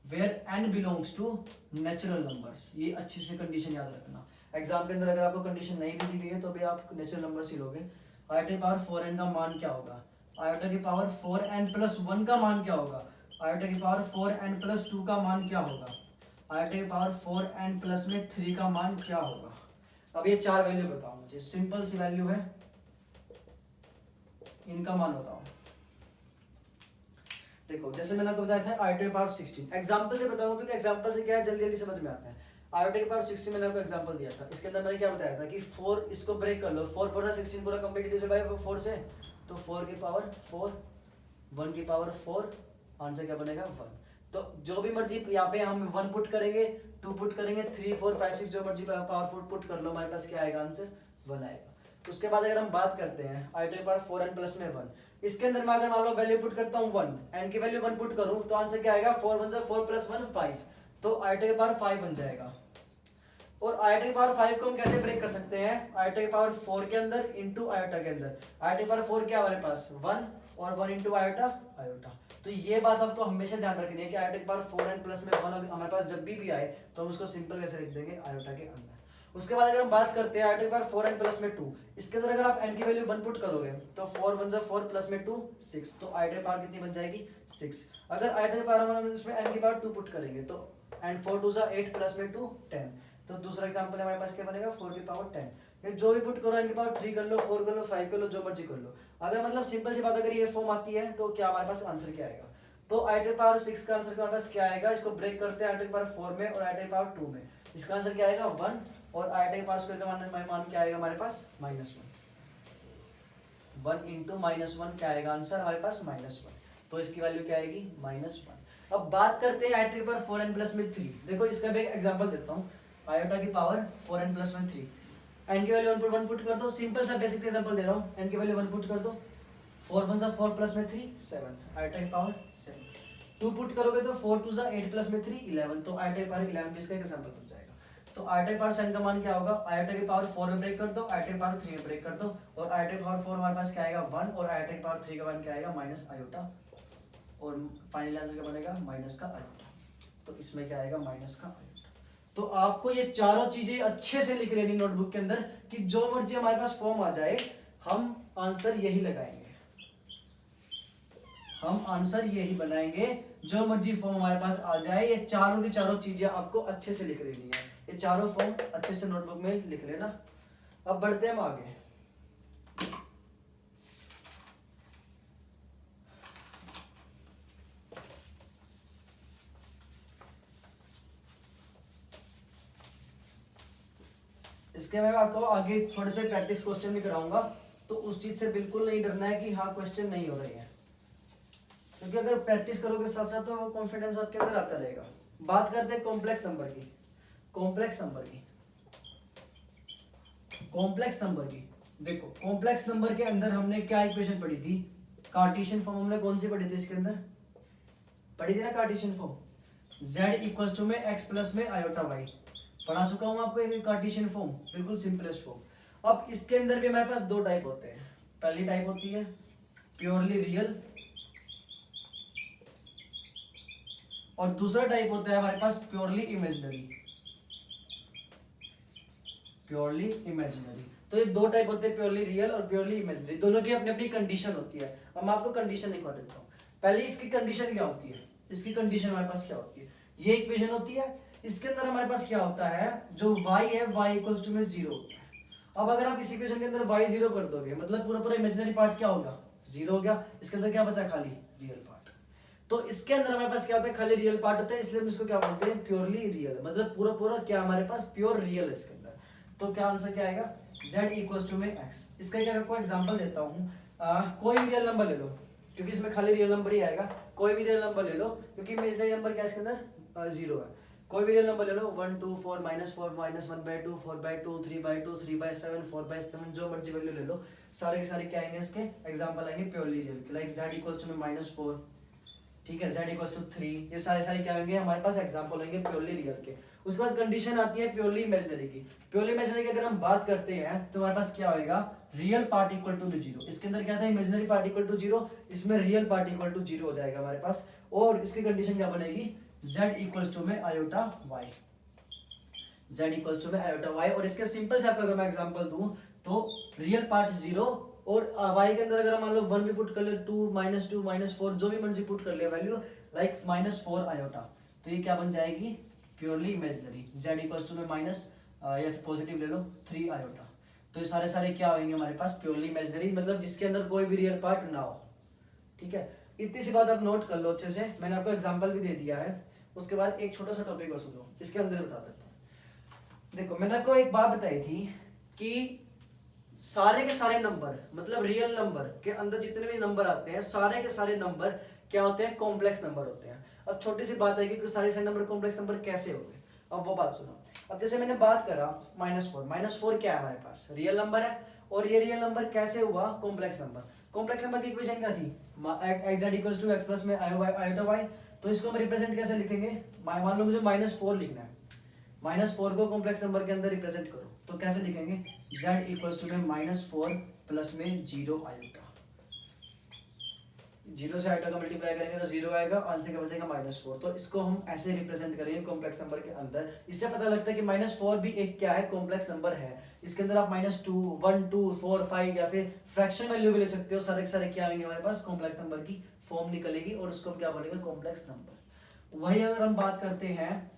where n belongs to natural numbers, ये अच्छी से कंडीशन याद रखना। एग्जाम के अंदर अगर आपको कंडीशन नहीं भी दी गई है तो भी आप नेचुरल नंबर्स ही लोगे। आयोटा की पावर 4n का मान क्या होगा, आयोटा की पावर 4n प्लस 1 का मान क्या होगा, आयोटा की पावर 4n प्लस 2 का मान क्या होगा, आयोटा की पावर 4n प्लस में 3 का मान क्या होगा। अब ये 4 वैल्यू बताओ मुझे, सिंपल सी वैल्यू है, इनका मान बताओ। देखो जैसे मैंने आपको बताया था आयोटा की पावर 16, एग्जांपल से बताऊंगा क्योंकि एग्जांपल से क्या है जल्दी जल्दी समझ में आता है। आयोटा की पावर 16 मैंने आपको एग्जांपल दिया था, इसके अंदर मैंने क्या बताया था कि 4, इसको ब्रेक कर लो, 4 4 16 पूरा कंप्लीट डिवाइड बाय 4 से, तो 4 की पावर 4, 1 की पावर 4, आंसर क्या बनेगा 1। तो जो भी मर्जी यहाँ पे हम 1 पुट करेंगे, 2 पुट करेंगे, 3 4 5 6 जो मर्जी पावर पुट कर लो, हमारे पास क्या आएगा आंसर 1 आएगा। उसके बाद अगर हम बात करते हैं आयोटा की पावर 4n प्लस में 1, इसके अंदर मैं अगर मान लो वैल्यू पुट करता हूँ 1, n की वैल्यू 1 पुट करूँ तो आंसर क्या आएगा, 4 1 4 प्लस 1 5, तो आयोटा की पावर 5 बन जाएगा। और आयोटा की पावर 5 को हम कैसे ब्रेक कर सकते हैं, आयोटा की पावर 4 के अंदर इंटू आयोटा के अंदर, आयोटा की पावर 4 क्या हमारे पास 1, और 1 इंटू आयोटा आयोटा। तो ये बात आपको हमेशा ध्यान रखनी है कि आयोटा की पावर 4n प्लस में 1 हमारे पास जब भी आए तो हम उसको सिंपल कैसे लिख देंगे आयोटा के अंदर। उसके बाद अगर हम बात करते हैं i पावर 4n प्लस में 2, इसके अंदर अगर आप n की वैल्यू 1 पुट करोगे तो 4 1 4 प्लस में 2 6, तो i पावर कितनी बन जाएगी 6। अगर i पावर हम इसमें n की पावर 2 पुट करेंगे तो एंड 4 2 8 प्लस में 2 10, तो दूसरा एग्जांपल हमारे पास क्या बनेगा 4 की पावर 10। ये जो भी पुट करो n की पावर 3 कर लो, 4 कर लो, 5 कर लो, जो मर्जी कर लो। अगर मतलब सिंपल सी बात अगर ये फॉर्म आती है तो क्या हमारे पास आंसर क्या आएगा, तो i पावर 6 का आंसर हमारे पास क्या आएगा, इसको ब्रेक करते हैं i पावर 4 में और i पावर 2 में, इसका आंसर क्या आएगा 1, और i पावर स्क्वायर का मान क्या आएगा हमारे पास -1, 1 इंटू -1 क्या आएगा आंसर हमारे पास -1, तो इसकी वैल्यू क्या आएगी -1। अब बात करते हैं i पावर 4n प्लस में 3। देखो इसका भी एक एग्जांपल देता हूँ, आयोटा की पावर 4n प्लस में 3, n की वैल्यू 1 पुट कर दो, सिंपल सा बेसिक एग्जांपल दे रहा हूँ, n की वैल्यू 1 पुट कर दो, 4 1 4 प्लस में 3 7, आयोटा की पावर 7, 2 पुट करोगे तो 4 2 8 प्लस में 3 11, तो आयोटा की पावर 11 भी इसका एक एग्जांपल बन जाएगा। तो आयोटा की पावर 7 का मान क्या होगा, आयोटा की पावर 4 में ब्रेक कर दो, आयोटा की पावर 3 में ब्रेक कर दो, और आयोटा की पावर 4 हमारे पास क्या आएगा 1, और आयोटा की पावर 3 का मान क्या आएगा माइनस आयोटा, और फाइनल आंसर क्या बनेगा माइनस का आयोटा, तो इसमें क्या आएगा माइनस का आयोटा। तो आपको ये चारों चीजें अच्छे से लिख लेनी नोटबुक के अंदर कि जो मर्जी हमारे पास फॉर्म आ जाए हम आंसर यही लगाएंगे, हम आंसर यही बनाएंगे, जो मर्जी फॉर्म हमारे पास आ जाए, ये चारों की चारों चीजें आपको अच्छे से लिख लेनी है, ये चारों फॉर्म अच्छे से नोटबुक में लिख लेना। अब बढ़ते हैं हम आगे। इसके मैं आपको आगे थोड़े से प्रैक्टिस क्वेश्चन भी कराऊंगा, तो उस चीज से बिल्कुल नहीं डरना है कि हाँ क्वेश्चन नहीं हो रहे हैं, क्योंकि अगर प्रैक्टिस करोगे साथ साथ तो कॉन्फिडेंस आपके अंदर आता रहेगा। बात करते हैं कॉम्प्लेक्स नंबर की, कॉम्प्लेक्स नंबर की देखो कॉम्प्लेक्स नंबर के अंदर हमने क्या इक्वेशन पढ़ी थी, कार्टेशियन फॉर्म हमने कौन सी पढ़ी थी, इसके अंदर पढ़ी थी ना Cartesian form, z equals to में x प्लस में आयोटा y, पढ़ा चुका हूं आपको एक कार्टेशियन फॉर्म, बिल्कुल सिंपलेस्ट फॉर्म। अब इसके अंदर भी हमारे पास दो टाइप होते हैं, पहली टाइप होती है प्योरली रियल, और दूसरा टाइप होता है हमारे पास प्योरली इमेजिनरी, प्योरली इमेजिनरी। तो ये दो टाइप होते हैं, प्योरली रियल और प्योरली इमेजिनरी, दोनों की अपनी अपनी कंडीशन होती है। अब मैं आपको कंडीशन लिखवा देता हूँ। पहले इसकी कंडीशन क्या होती है, इसकी कंडीशन हमारे पास क्या होती है, ये इक्वेशन होती है, इसके अंदर हमारे पास क्या होता है, जो y है y इक्वल्स टू में 0 होता है। अब अगर आप इस इक्वेशन के अंदर y 0 कर दोगे मतलब पूरा पूरा इमेजिनरी पार्ट क्या होगा 0 हो गया, इसके अंदर क्या बचा खाली रियल पार्ट। तो इसके अंदर हमारे पास क्या होता है, खाली रियल पार्ट होता है, इसलिए हम इसको क्या बोलते हैं प्योरली रियल, मतलब पूरा पूरा क्या हमारे पास प्योर रियल है इसके अंदर। तो क्या आंसर क्या आएगा, z इक्वल्स टू में x। इसका क्या आपको एग्जांपल देता हूँ, कोई भी रियल नंबर ले लो, क्योंकि इसमें खाली रियल नंबर ही आएगा, कोई भी रियल नंबर ले लो, क्योंकि इमेजिनरी नंबर क्या है इसके अंदर 0 है। कोई भी रियल नंबर ले लो, 1 2 4 -4 -1/2 4/2 3/2 3/7 4/7, जो मर्जी वैल्यू ले लो, सारे के सारे क्या आएंगे इसके एग्जांपल आएंगे प्योरली रियल के, लाइक z इक्वल्स टू में -4, ठीक है, z इक्वल्स टू 3, ये सारे क्या होंगे हमारे पास एग्जांपल होंगे प्योरली रियल के। उसके बाद कंडीशन आती है प्योरली इमेजिनरी की। प्योरली इमेजिनरी की अगर हम बात करते हैं तो हमारे पास क्या होएगा, रियल पार्ट इक्वल टू 0, इसके अंदर क्या था इमेजिनरी पार्ट इक्वल टू 0, इसमें रियल पार्ट इक्वल टू 0 हो जाएगा हमारे पास। और इसकी कंडीशन क्या बनेगी, z इक्वल्स टू में iota y, z equals to में आयोटा y। और इसके सिंपल से आपको अगर मैं एग्जांपल दूं तो रियल पार्ट 0 और y के अंदर अगर मान लो 1 भी पुट कर ले, 2 -2 -4 जो भी मर्जी पुट कर ले वैल्यू, लाइक -4 आयोटा, तो ये क्या बन जाएगी purely imaginary, z equals to में माइनस या फिर पॉजिटिव ले लो 3 आयोटा। तो ये सारे क्या होंगे हमारे पास प्योरली इमेजिनरी, मतलब जिसके अंदर कोई भी रियल पार्ट ना हो, ठीक है। इतनी सी बात आप नोट कर लो अच्छे से, मैंने आपको एग्जांपल भी दे दिया है। उसके बाद एक छोटा सा टॉपिक और सुनो, इसके अंदर बता देता हूँ। देखो मैंने आपको एक बात बताई थी कि सारे के सारे नंबर, मतलब रियल नंबर के अंदर जितने भी नंबर आते हैं सारे के सारे नंबर क्या होते हैं, कॉम्प्लेक्स नंबर होते हैं। अब छोटी सी बात है कि सारे सारे नंबर कॉम्प्लेक्स नंबर कैसे हो गए, अब वो बात सुनो। अब जैसे मैंने बात करा -4 क्या है हमारे पास रियल नंबर है, और ये रियल नंबर कैसे हुआ कॉम्प्लेक्स नंबर। कॉम्प्लेक्स नंबर की इक्वेशन क्या थी, z equals to x plus में आयोटा y। तो इसको हम रिप्रेजेंट कैसे लिखेंगे, मान लो मुझे -4 लिखना है, -4 को कॉम्प्लेक्स नंबर के अंदर रिप्रेजेंट करो, तो कैसे लिखेंगे, z इक्वल्स टू में -4 प्लस में 0 आयोटा। जीरो से आयोटा का मल्टीप्लाई करेंगे तो जीरो आएगा, आंसर का बचेगा -4। तो इसको हम ऐसे रिप्रेजेंट करेंगे कॉम्प्लेक्स नंबर के अंदर। इससे पता लगता है कि -4 भी एक क्या है, कॉम्प्लेक्स नंबर है। इसके अंदर आप -2, 1, 2, 4, 5 या फिर फ्रैक्शन वैल्यू भी ले सकते हो। सारे सारे क्या आएंगे हमारे पास, कॉम्प्लेक्स नंबर की फॉर्म निकलेगी और उसको हम क्या बोलेंगे, कॉम्प्लेक्स नंबर। वही अगर हम बात करते हैं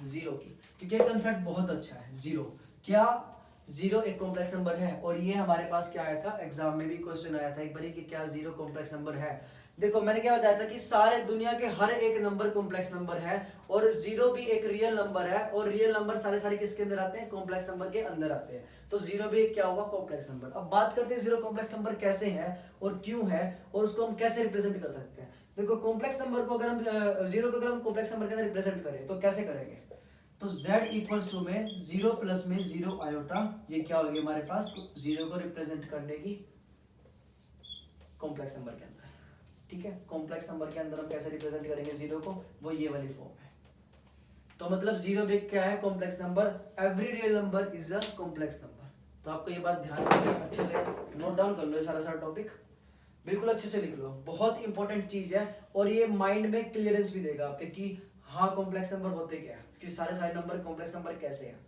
जीरो की, क्योंकि ये कंसेप्ट बहुत अच्छा है। जीरो क्या, जीरो एक कॉम्प्लेक्स नंबर है। और ये हमारे पास क्या आया था, एग्जाम में भी क्वेश्चन आया था एक बारी कि क्या जीरो कॉम्प्लेक्स नंबर है। देखो मैंने क्या बताया था कि सारे दुनिया के हर एक नंबर कॉम्प्लेक्स नंबर है और जीरो भी एक रियल नंबर है। और रियल नंबर सारे किसके अंदर आते हैं, कॉम्प्लेक्स नंबर के अंदर आते हैं। तो जीरो भी एक क्या हुआ, कॉम्प्लेक्स नंबर। अब बात करते हैं जीरो कॉम्प्लेक्स नंबर कैसे है और क्यों है और उसको हम कैसे रिप्रेजेंट कर सकते हैं। देखो कॉम्प्लेक्स नंबर को अगर हम जीरो को अगर हम कॉम्प्लेक्स नंबर के अंदर रिप्रेजेंट करें तो कैसे करेंगे, तो z इक्वल्स टू में जीरो प्लस में जीरो आयोटा, ये क्या होगी हमारे पास, जीरो को रिप्रेजेंट करने की कॉम्प्लेक्स नंबर के अंदर। ठीक है, कॉम्प्लेक्स नंबर के अंदर हम कैसे रिप्रेजेंट करेंगे जीरो को, वो ये वाली फॉर्म है। तो मतलब जीरो भी क्या है, complex number. Every real number is a complex number. तो आपको ये बात ध्यान रखिए, अच्छे से नोट डाउन कर लो ये सारा टॉपिक, बिल्कुल अच्छे से लिख लो, बहुत इंपॉर्टेंट चीज है। और ये माइंड में क्लियरेंस भी देगा आपके कि हाँ कॉम्प्लेक्स नंबर होते क्या है, कि सारे नंबर कॉम्प्लेक्स नंबर कैसे हैं।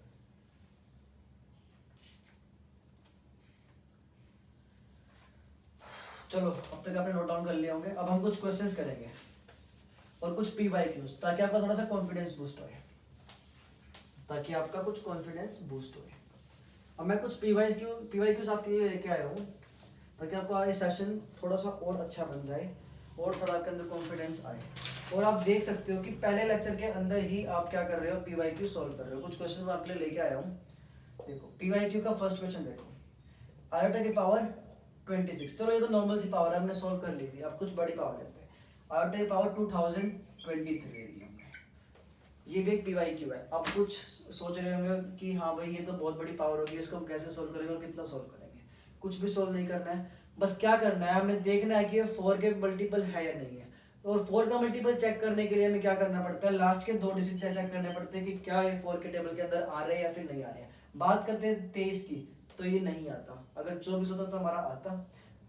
चलो अब तक आपने नोट डाउन कर लिए होंगे। अब हम कुछ क्वेश्चंस करेंगे और कुछ PYQs, ताकि आपका थोड़ा सा कॉन्फिडेंस बूस्ट हो, ताकि आपका कुछ कॉन्फिडेंस बूस्ट हो। अब मैं कुछ PYQs आपके लिए लेके आया हूँ, ताकि आपको आज सेशन थोड़ा सा और अच्छा बन जाए और थोड़ा आपके अंदर कॉन्फिडेंस आए। और आप देख सकते हो कि पहले लेक्चर के अंदर ही आप क्या कर रहे हो, PYQ सॉल्व कर रहे हो। कुछ क्वेश्चन मैं आपके लिए लेके आया हूँ। देखो PYQ का फर्स्ट क्वेश्चन देखो, आयोटा की पावर 26। चलो ये तो नॉर्मल सी पावर है, हमने सॉल्व कर ली थी। अब कुछ बड़ी पावर लेते हैं, आयोटा की पावर 2023 ले ली हमने। ये भी एक PYQ है। अब कुछ सोच रहे होंगे कि हाँ भाई ये तो बहुत बड़ी पावर होगी, इसको हम कैसे सोल्व करेंगे और कितना सोल्व करेंगे। कुछ भी सोल्व नहीं करना है, बस क्या करना है, हमने देखना है कि ये 4 के मल्टीपल है या नहीं है। और 4 का मल्टीपल चेक करने के लिए हमें क्या करना पड़ता है, लास्ट के 2 डिजिट चेक करने पड़ते हैं कि क्या ये 4 के टेबल के अंदर आ रहे हैं या फिर नहीं आ रहे हैं। बात करते हैं 23 की, तो ये नहीं आता। अगर 24 होता तो हमारा आता,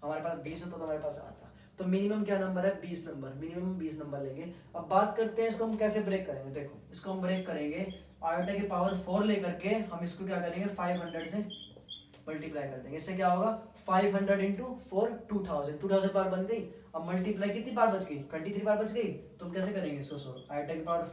हमारे पास 20 होता तो हमारे पास आता। तो मिनिमम क्या नंबर है, 20 नंबर, मिनिमम 20 नंबर लेंगे। अब बात करते हैं इसको हम कैसे ब्रेक करेंगे। देखो इसको हम ब्रेक करेंगे, आयोटा की पावर 4 लेकर के हम इसको क्या करेंगे, 500 से मल्टीप्लाई कर देंगे। इससे क्या होगा, 500 इंटू 4 2000 बार बन गई। अब मल्टीप्लाई कितनी बार बच गई, 23 बार बच गई। तो हम कैसे करेंगे इसको सोल्व, आयोटा की पावर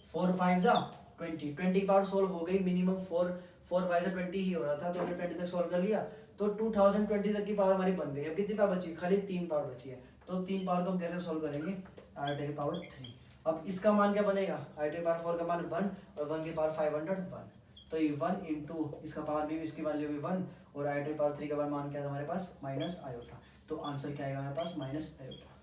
4 5 जा 20 बार सोल्व हो गई। मिनिमम 4 5 से 20 ही हो रहा था, तो हमने 20 तक सोल्व कर लिया। तो 2020 तक की पावर हमारी बन गई। अब कितनी पावर बची, खाली 3 पावर बची है। तो 3 पावर को हम कैसे सोल्व करेंगे, आयोटा की पावर 3। अब इसका मान क्या बनेगा, आयोटा की पावर 4 का मान 1 और 1 की पावर 500 1। तो ये 1 इंटू इसका पावर भी, इसकी वैल्यू भी 1 और आयोटा की पावर 3 का मान क्या था हमारे पास, माइनस आयोटा। तो आंसर क्या आएगा हमारे पास, माइनस आयोटा।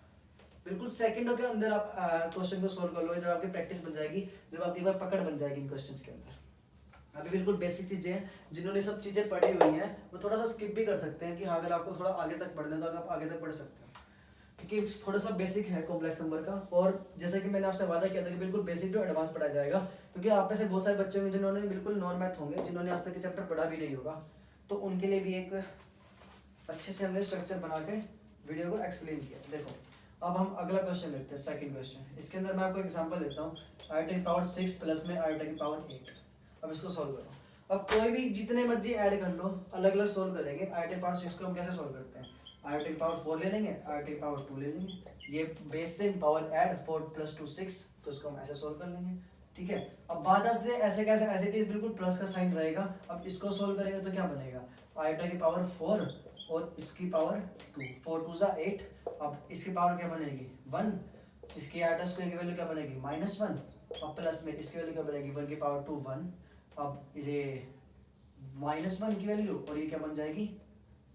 बिल्कुल सेकंडों के अंदर आप क्वेश्चन को सोल्व कर लो, जब आपकी प्रैक्टिस बन जाएगी, जब आपकी बार पकड़ बन जाएगी इन क्वेश्चंस के अंदर। अभी बिल्कुल बेसिक चीजें हैं, जिन्होंने सब चीजें पढ़ी हुई हैं वो थोड़ा सा स्किप भी कर सकते हैं कि हाँ अगर आपको थोड़ा आगे तक पढ़ना है तो आप आगे तक पढ़ सकते हो, क्योंकि थोड़ा सा बेसिक है कॉम्प्लेक्स नंबर का। और जैसे कि मैंने आपसे वादा किया था कि बिल्कुल बेसिक टू एडवांस पढ़ाया जाएगा, क्योंकि आप में से बहुत सारे बच्चे होंगे जिन्होंने बिल्कुल नॉन मैथ होंगे, जिन्होंने आज तक ये चैप्टर पढ़ा भी नहीं होगा। तो उनके लिए भी एक अच्छे से हमने स्ट्रक्चर बना के वीडियो को एक्सप्लेन किया। देखो अब हम अगला क्वेश्चन लेते हैं, सेकंड क्वेश्चन। इसके अंदर मैं आपको एग्जांपल लेता हूँ, आयोटा की पावर 6 प्लस में आयोटा की पावर 8। अब इसको सॉल्व करो। अब कोई भी जितने मर्जी ऐड कर लो, अलग अलग सोल्व करेंगे। आयोटा की पावर 6 को हम कैसे सोल्व करते हैं, आयोटा की पावर 4 ले लेंगे, आयोटा की पावर 2 ले लेंगे। ये बेस से पावर ऐड 4 + 2 6, तो इसको हम ऐसे सोल्व कर लेंगे। ठीक है, अब बात आती है ऐसे कैसे, ऐसे इट इज बिल्कुल प्लस का साइन रहेगा। अब इसको सोल्व करेंगे तो क्या बनेगा, आयोटा की पावर 4 और इसकी पावर 2, 4 2 = 8। अब इसकी पावर क्या बनेगी 1, इसकी आयोटा स्क्वायर की वैल्यू क्या बनेगी -1, और प्लस में इसकी वैल्यू क्या बनेगी 1 की पावर 2 1। अब ये -1 की वैल्यू और ये क्या बन जाएगी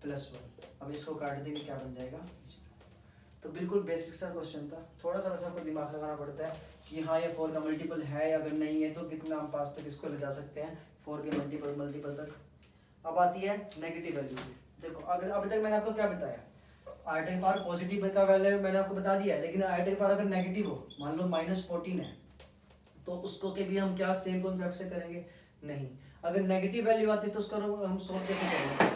+1। अब इसको काट देंगे, क्या बन जाएगा 0। तो बिल्कुल बेसिक सा क्वेश्चन था, थोड़ा सा वैसा आपको दिमाग लगाना पड़ता है कि हाँ ये 4 का मल्टीपल है, अगर नहीं है तो कितना हम पास तक इसको ले जा सकते हैं 4 के मल्टीपल तक। अब आती है नेगेटिव वैल्यू। देखो अगर अभी तक मैंने आपको क्या बताया, आयोटा की पावर पॉजिटिव का वैल्यू मैंने आपको बता दिया है, लेकिन आयोटा की पावर अगर नेगेटिव हो, मान लो -14 है, तो उसको के भी हम क्या सेम कॉन्सेप्ट से करेंगे, नहीं। अगर नेगेटिव वैल्यू आती है तो उसका हम सोल्व कैसे करेंगे,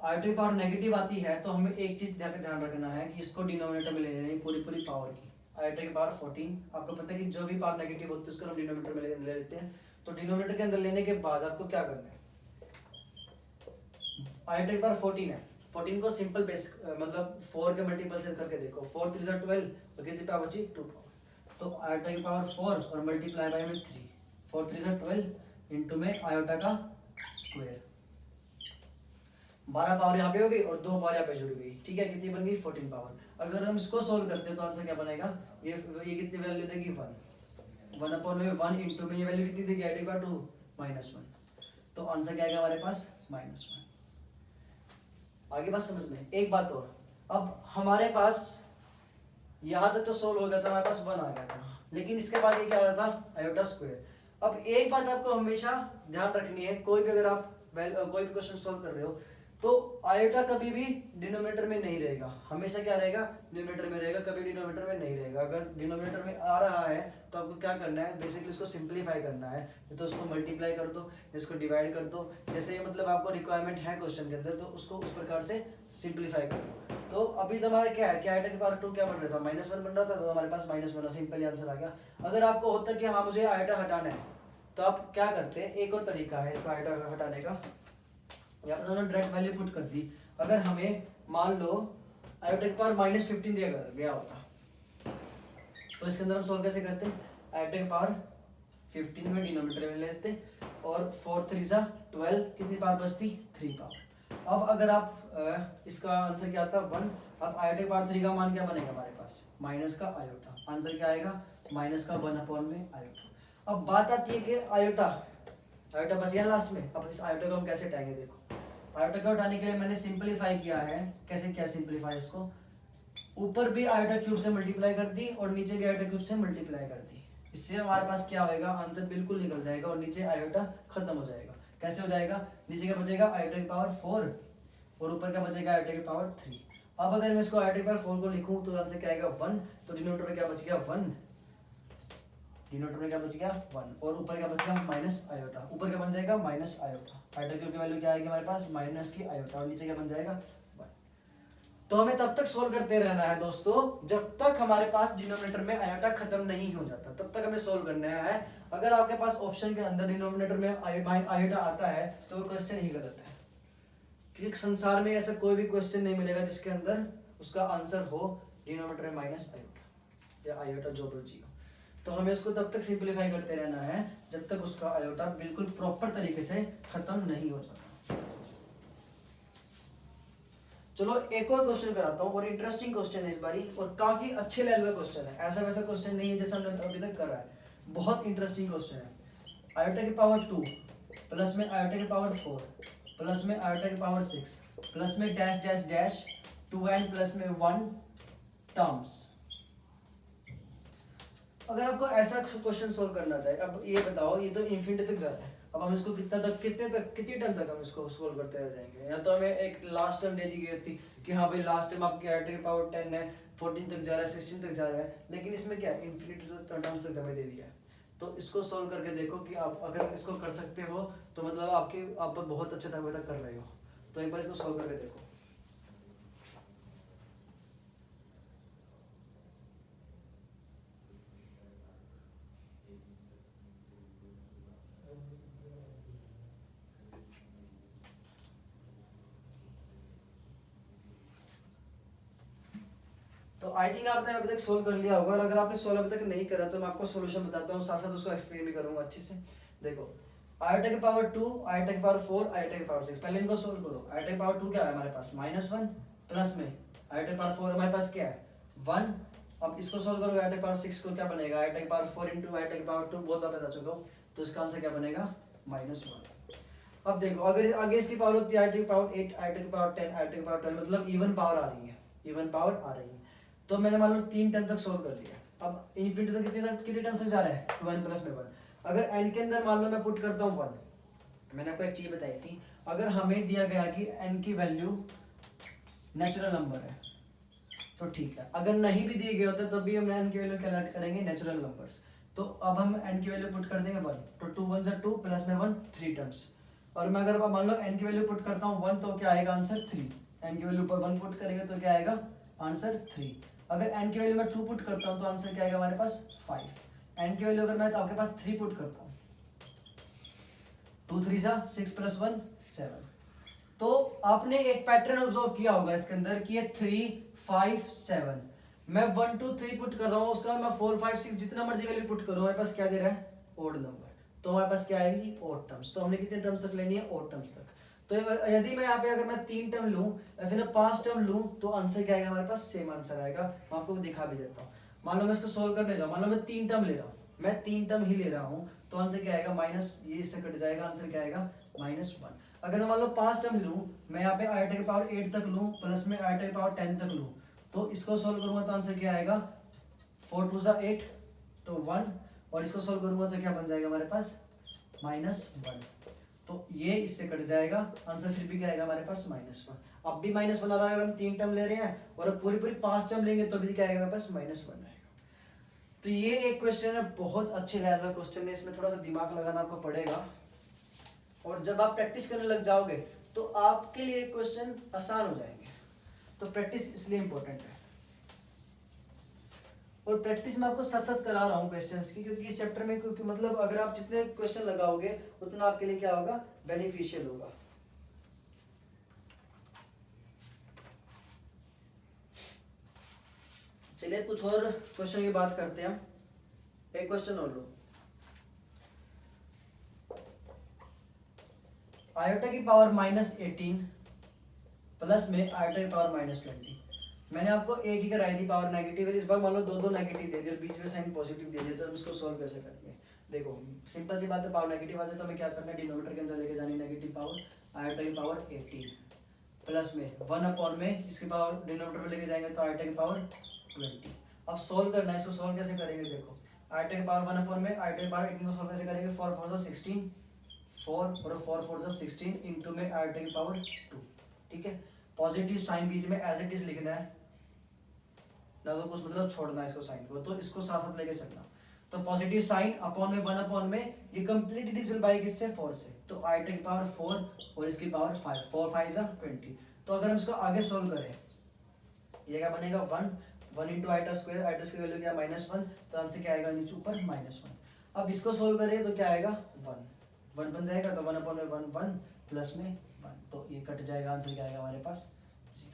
आयोटा की पावर नेगेटिव आती है तो हमें एक चीज ध्यान रखना है कि इसको डिनोमिनेटर में ले लेना है पूरी पूरी पावर की। आयोटा की पावर 14, आपको पता है कि जो भी पावर नेगेटिव होती है उसको हम डिनोमिनेटर में ले लेते हैं। तो डिनोमिनेटर के अंदर लेने के बाद आपको क्या करना है, आयोटा की पावर 14 है, 14 को सिंपल बेस मतलब 4 के मल्टीपल से करके देखो, 4 3 जा 12 और कितनी पावर बची 2 पावर। तो आयोटा की पावर 4 और मल्टीप्लाई बाय में 3, 4 3 जा 12 इनटू में आयोटा का स्क्वायर, 12 पावर यहाँ पे हो गई और 2 पावर यहाँ पे जुड़ गई, ठीक है, कितनी बन गई 14 पावर। अगर हम इसको सोल्व करते हैं तो आंसर क्या बनेगा, ये कितनी वैल्यू देगी 1, 1 अपॉन में 1 इनटू में ये वैल्यू कितनी देगी आयोटा की पावर 2 -1, तो आंसर क्या आएगा हमारे पास -1। आगे बात समझ में। एक बात और, अब हमारे पास यहाँ तक तो सोल्व हो गया था, हमारे पास 1 आ गया था, लेकिन इसके बाद ये क्या आ रहा था आयोटा स्क्वायर। अब एक बात आपको हमेशा ध्यान रखनी है, कोई भी अगर आप कोई भी क्वेश्चन सोल्व कर रहे हो तो आयोटा कभी भी डिनोमिनेटर में नहीं रहेगा, हमेशा क्या रहेगा न्यूमरेटर में रहेगा, कभी डिनोमिनेटर में नहीं रहेगा। अगर डिनोमिनेटर में आ रहा है तो आपको क्या करना है, बेसिकली इसको सिंप्लीफाई करना है, तो उसको मल्टीप्लाई कर दो, इसको डिवाइड कर दो, जैसे मतलब आपको रिक्वायरमेंट है क्वेश्चन के अंदर तो उसको उस प्रकार से सिंप्लीफाई कर दो। तो अभी तो हमारा क्या है कि आयोटा की पावर 2 क्या बन रहा था -1 बन रहा था, तो हमारे पास -1 सिंपल आंसर आ गया। अगर आपको होता कि हाँ मुझे आयोटा हटाना है तो आप क्या करते हैं, एक और तरीका है इसको आयोटा हटाने का, यहाँ पर हमने डायरेक्ट वैल्यू पुट कर दी। अगर हमें मान लो आयोटा की पावर -15 दिया गया होता तो इसके अंदर हम सोल्व कैसे करते हैं, आयोटा की पावर 15 में डिनोमिनेटर में लेते और 4 3 जा 12 कितनी पावर बचती 3 पावर। अब अगर आप इसका आंसर क्या आता है 1, अब आयोटा की पावर 3 का मान क्या बनेगा हमारे पास माइनस का आयोटा, आंसर क्या आएगा माइनस का 1 अपॉन में आयोटा। अब बात आती है कि आयोटा बच गया लास्ट में, अब इस आयोटा को हम कैसे हटाएंगे, देखो आयोटा को हटाने के लिए मैंने सिंपलीफाई किया है, कैसे किया सिंपलीफाई, इसको ऊपर भी आयोटा क्यूब से मल्टीप्लाई कर दी और नीचे भी आयोटा क्यूब से मल्टीप्लाई कर दी, इससे हमारे पास क्या होएगा आंसर बिल्कुल निकल जाएगा और नीचे आयोटा खत्म हो जाएगा। कैसे हो जाएगा, नीचे क्या बचेगा आयोटा की पावर 4 और ऊपर क्या बचेगा आयोटा की पावर 3। अब अगर मैं इसको आयोटा की पावर 4 को लिखूं तो आंसर क्या आएगा 1, तो डिनोमिनेटर में क्या बच गया 1, डिनोमिनेटर में क्या बच गया 1 और ऊपर क्या बच गया माइनस आयोटा, ऊपर क्या बन जाएगा माइनस आयोटा, आयोटा क्यूब की वैल्यू क्या आएगी हमारे पास माइनस की आयोटा और नीचे क्या बन जाएगा 1। तो हमें तब तक सोल्व करते रहना है दोस्तों जब तक हमारे पास डिनोमिनेटर में आयोटा खत्म नहीं हो जाता, तब तक हमें सोल्व करना है। अगर आपके पास ऑप्शन के अंदर डिनोमिनेटर में आयोटा आता है तो वो क्वेश्चन ही गलत है, क्योंकि संसार में ऐसा कोई भी क्वेश्चन नहीं मिलेगा जिसके अंदर उसका आंसर हो डिनोमिनेटर में माइनस आयोटा या आयोटा जो बची हो। तो हमें उसको तब तक सिंपलीफाई करते रहना है जब तक उसका आयोटा बिल्कुल प्रॉपर तरीके से खत्म नहीं हो जाता। चलो एक और क्वेश्चन कराता हूँ और इंटरेस्टिंग क्वेश्चन है इस बारी और काफी अच्छे लेवल का क्वेश्चन है, ऐसा वैसा क्वेश्चन नहीं है जैसा हमने अभी तक करा है, बहुत इंटरेस्टिंग क्वेश्चन है। आयोटा की पावर 2 प्लस में आयोटा की पावर 4 प्लस में आयोटा की पावर 6 प्लस में dash dash dash 2n plus में 1 टर्म्स। अगर आपको ऐसा क्वेश्चन सोल्व करना चाहिए, अब ये बताओ ये तो इन्फिनिटी तक जा रहा है, अब हम इसको कितनी टर्म तक हम इसको सोल्व करते रह जाएंगे, या तो हमें एक लास्ट टर्म दे दी गई थी कि हाँ भाई लास्ट टर्म आपकी आयोटा की पावर 10 है 14 तक जा रहा है 16 तक जा रहा है, लेकिन इसमें क्या इन्फिनिटी टर्म्स तक हमें दे दिया है। तो इसको सोल्व करके देखो कि आप अगर इसको कर सकते हो तो मतलब आप बहुत अच्छे तक कर रहे हो, तो एक बार इसको सोल्व करके देखो। तो आई थिंक आपने अभी तक सोल्व कर लिया होगा, और अगर आपने सोल्व अभी तक नहीं करा तो मैं आपको सॉल्यूशन बताता हूँ, साथ साथ उसको एक्सप्लेन भी करूंगा अच्छे से। देखो आयोटा की पावर 2 आयोटा की पावर 4 आयोटा की पावर 6, पहले इनको सोल्व करो। आयोटा की पावर 2 क्या है हमारे पास -1 प्लस में आयोटा की पावर 4 हमारे पास क्या है 1। अब इसको सोल्व करो आयोटा की पावर 6 को, क्या बनेगा आयोटा की पावर 4 इंटू आयोटा की पावर 2, बहुत बार बता चुका हूँ, तो इसका आंसर क्या बनेगा -1। अब देखो अगर आगे इसकी पावर होती है आयोटा की पावर 8 आयोटा की पावर 10 आयोटा की पावर 12, मतलब इवन पावर आ रही है, इवन पावर आ रही है। तो मैंने मान लो 3 टर्म तक सोल्व कर लिया, अब इन्फिनिटी तक कितने टर्म तक जा रहा है 1 प्लस में 1। अगर n के अंदर मान लो मैं पुट करता हूँ 1, मैंने आपको एक चीज बताई थी, अगर हमें दिया गया कि n की वैल्यू नेचुरल नंबर है तो ठीक है, अगर नहीं भी दिए गए होते तो भी हम n की वैल्यू कैलकुलेट करेंगे नेचुरल नंबर्स। तो अब हम n की वैल्यू पुट कर देंगे 1, तो 2 1 2 प्लस में 1 3 टर्म्स, और मैं अगर मान लो n की वैल्यू पुट करता हूँ 1 तो क्या आएगा आंसर 3, n की वैल्यू पर 1 पुट करेंगे तो क्या आएगा आंसर 3। अगर n की वैल्यू मैं 2 पुट करता हूँ तो आंसर क्या आएगा हमारे पास 5। n की वैल्यू अगर मैं तो आपके पास 3 पुट करता हूँ, 2 3 6 प्लस 1 7। तो आपने एक पैटर्न ऑब्जर्व किया होगा इसके अंदर कि ये 3 5 7, मैं 1 2 3 पुट कर रहा हूँ, उसका मैं 4 5 6 जितना मर्जी वैल्यू पुट करूँ, हमारे पास क्या दे रहा है ओड नंबर, तो हमारे पास क्या आएंगी ओड टर्म्स। तो हमने कितने टर्म्स तक लेनी है ओड टर्म्स तक। तो यदि मैं यहाँ पे अगर मैं 3 टर्म लूँ या फिर 5 टर्म लूँ तो आंसर क्या आएगा हमारे पास सेम आंसर आएगा। मैं आपको दिखा भी देता हूँ। मान लो मैं इसको सोल्व करने जाऊँ, मान लो मैं 3 टर्म ले रहा हूँ, मैं 3 टर्म ही ले रहा हूँ, तो आंसर क्या आएगा माइनस, ये इससे कट जाएगा, आंसर क्या आएगा -1। अगर मैं मान लो 5 टर्म लूँ, मैं यहाँ पे आयोटा की पावर 8 तक लूँ प्लस में आयोटा की पावर 10 तक लूँ, तो इसको सोल्व करूंगा तो आंसर क्या आएगा 4 2 8 तो 1, और इसको सोल्व करूंगा तो क्या बन जाएगा हमारे पास -1। तो ये इससे कट जाएगा, आंसर फिर भी क्या आएगा हमारे पास -1। अब भी -1 आ रहा है अगर हम 3 टर्म ले रहे हैं, और अब पूरी पूरी 5 टर्म लेंगे तो भी क्या आएगा हमारे पास -1 आएगा। तो ये एक क्वेश्चन है, बहुत अच्छे लेवल का क्वेश्चन है, इसमें थोड़ा सा दिमाग लगाना आपको पड़ेगा, और जब आप प्रैक्टिस करने लग जाओगे तो आपके लिए क्वेश्चन आसान हो जाएंगे। तो प्रैक्टिस इसलिए इंपॉर्टेंट है, और प्रैक्टिस मैं आपको सच सच करा रहा हूँ क्वेश्चंस की, क्योंकि इस चैप्टर में क्योंकि मतलब अगर आप जितने क्वेश्चन लगाओगे उतना आपके लिए क्या होगा बेनिफिशियल होगा। चलिए कुछ और क्वेश्चन की बात करते हैं। एक क्वेश्चन और लो, आयोटा की पावर -18 प्लस में आयोटा की पावर -20। मैंने आपको एक ही कराई थी पावर नेगेटिव, इस बार मान लो दो नेगेटिव दे दिए और बीच में साइन पॉजिटिव दे दिए, तो हम इसको सॉल्व कैसे करेंगे। देखो सिंपल सी बात है, पावर नेगेटिव आ जाए तो हमें क्या करना है, डिनोमिनेटर के अंदर लेके जानी नेगेटिव पावर, आयोटा की पावर 18 प्लस में 1 में इसकी पावर डिनोमिनेटर में लेके जाएंगे तो आयोटा की पावर 20। अब सॉल्व करना है, इसको सॉल्व कैसे करेंगे, देखो आयोटा की पावर 1 में आयोटा की पावर 18 को सॉल्व कैसे करेंगे, 4 4 16 4 और 4 4 16 इंटू में आयोटा की पावर 2। ठीक है, पॉजिटिव साइन बीच में एज इट इज लिखना है, ना तो कुछ मतलब छोड़ना है इसको साइन को, तो इसको साथ साथ लेके चलना। तो पॉजिटिव साइन अपॉन में 1 में ये कंप्लीट डिविजिबल बाय किससे 4 से, तो आयोटा की पावर 4 और इसकी पावर 5, 4 5 20। तो अगर हम इसको आगे सोल्व करें, ये क्या बनेगा 1 इंटू आयोटा स्क्वायर, आयोटा की वैल्यू क्या -1, तो आंसर क्या आएगा नीचे ऊपर -1। अब इसको सोल्व करें तो क्या आएगा 1 बन जाएगा, तो 1/1 प्लस में 1, तो ये कट जाएगा, आंसर क्या आएगा हमारे पास 0।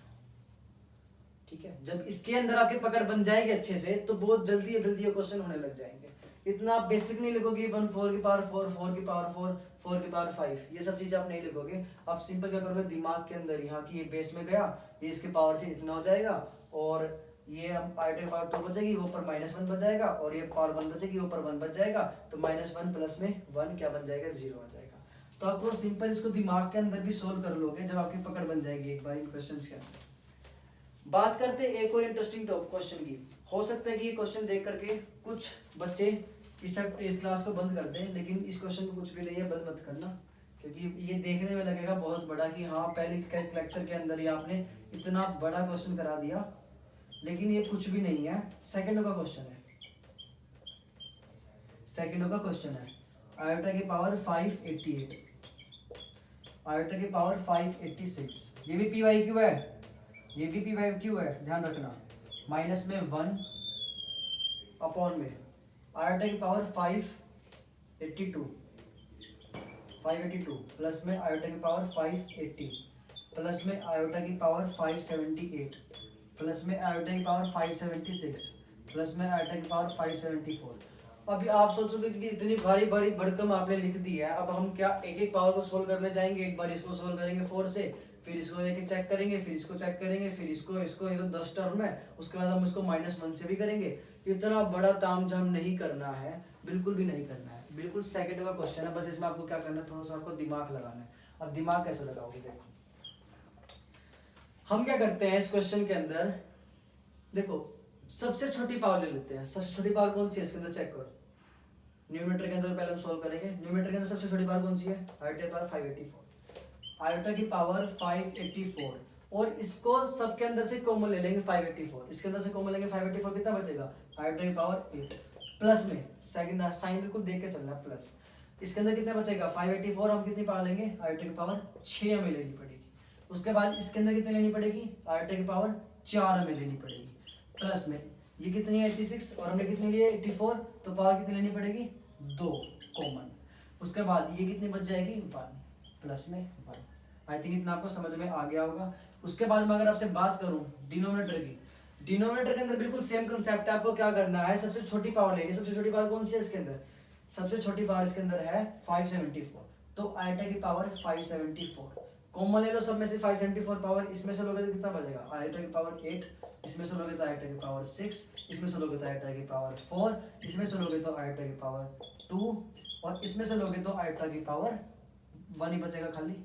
ठीक है, जब इसके अंदर आपकी पकड़ बन जाएगी अच्छे से तो बहुत जल्दी ये क्वेश्चन होने लग जाएंगे। इतना आप बेसिक नहीं लिखोगे 1 4 की पावर 4 4 की पावर 4 4 की पावर 5, ये सब चीज आप नहीं लिखोगे। आप सिंपल क्या करोगे, दिमाग के अंदर यहाँ की ये बेस में गया, ये इसके पावर से इतना हो जाएगा, और ये हम आयोटा की पावर 2 बचेगी, वो ऊपर -1 बच जाएगा, और ये पावर 1 बचेगी, ऊपर 1 बच जाएगा, तो -1 प्लस में 1 क्या बन जाएगा 0 आ जाएगा। तो आपको सिंपल इसको दिमाग के अंदर भी सोल्व कर लोगे जब आपकी पकड़ बन जाएगी एक बार इन क्वेश्चंस के अंदर। बात करते हैं एक और इंटरेस्टिंग क्वेश्चन की। हो सकता है कि ये क्वेश्चन देख करके कुछ बच्चे इस क्लास को बंद कर दें, लेकिन इस क्वेश्चन को कुछ भी नहीं है, बंद मत करना, क्योंकि ये देखने में लगेगा बहुत बड़ा कि हाँ पहले लेक्चर के अंदर ही आपने इतना बड़ा क्वेश्चन करा दिया, लेकिन ये कुछ भी नहीं है। सेकंडों का क्वेश्चन है, सेकंडों का क्वेश्चन है, आयोटा की पावर 588, आयोटा की पावर 586, ये भी पी वाई क्यू है, ये भी पी वाई क्यू है, ध्यान रखना, माइनस में 1 अपॉन में आयोटा की पावर 582 प्लस में आयोटा की पावर 580 प्लस में आयोटा की पावर 578 प्लस में आयोटा की पावर 576 प्लस में आयोटा की पावर 574। अभी आप सोचोगे कि इतनी भारी भारी भरकम आपने लिख दी है, अब हम क्या एक एक पावर को सोल्व करने जाएंगे, एक बार इसको सोल्व करेंगे 4 से, फिर इसको लेके चेक करेंगे, फिर इसको चेक करेंगे, फिर इसको ये तो 10 टर्म है, उसके बाद हम इसको -1 से भी करेंगे। इतना बड़ा तामझाम नहीं करना है, बिल्कुल भी नहीं करना है, बिल्कुल सेकंड का क्वेश्चन है, बस इसमें आपको क्या करना है, थोड़ा सा आपको दिमाग लगाना है। अब दिमाग कैसे लगाओगे, देखो हम क्या करते हैं इस क्वेश्चन के अंदर, देखो सबसे छोटी पावर ले लेते हैं, सबसे छोटी पावर कौन सी है इसके अंदर चेक करो, न्यूमरेटर के अंदर पहले हम सोल्व करेंगे, न्यूमरेटर के अंदर सबसे छोटी पावर कौन सी है, आयोटा की पावर 584, आयोटा की पावर 584, और इसको सबके अंदर से कॉमन ले लेंगे 584, इसके अंदर से कॉमन लेंगे 584, कितना बचेगा, आयोटा की पावर 8 प्लस में सेकंड साइन बिल्कुल देख के चलना है प्लस, इसके अंदर कितना बचेगा 584, हम कितनी पावर लेंगे आयोटा की पावर 6 हमें लेनी पड़ेगी। उसके बाद इसके अंदर कितनी लेनी पड़ेगी आयोटा की पावर 4 हमें लेनी पड़ेगी। प्लस में ये कितनी है 86 और हमने कितनी ली है 84, तो पावर कितनी लेनी पड़ेगी 2 कॉमन। उसके बाद ये कितनी बच जाएगी 1 प्लस में 1। आई थिंक इतना आपको समझ में आ गया होगा। उसके बाद मैं अगर आपसे बात करूं डिनोमिनेटर की, डिनोमिनेटर के अंदर बिल्कुल सेम कंसेप्ट है। आपको क्या करना है सबसे छोटी पावर लेनी है। सबसे छोटी पावर कौन सी है इसके अंदर, सबसे छोटी पावर इसके अंदर है 574, तो आयोटा की पावर 574 कॉमन ले लो सब में से 574 पावर, इसमें से लोगे तो कितना बचेगा आयोटा की पावर 8, इसमें से लोगे तो आयोटा की पावर 6, इसमें से लोगे तो आयोटा की पावर 4, इसमें से लोगे तो आयोटा की पावर 2 और इसमें से लोगे तो आयोटा की पावर 1 ही बचेगा खाली।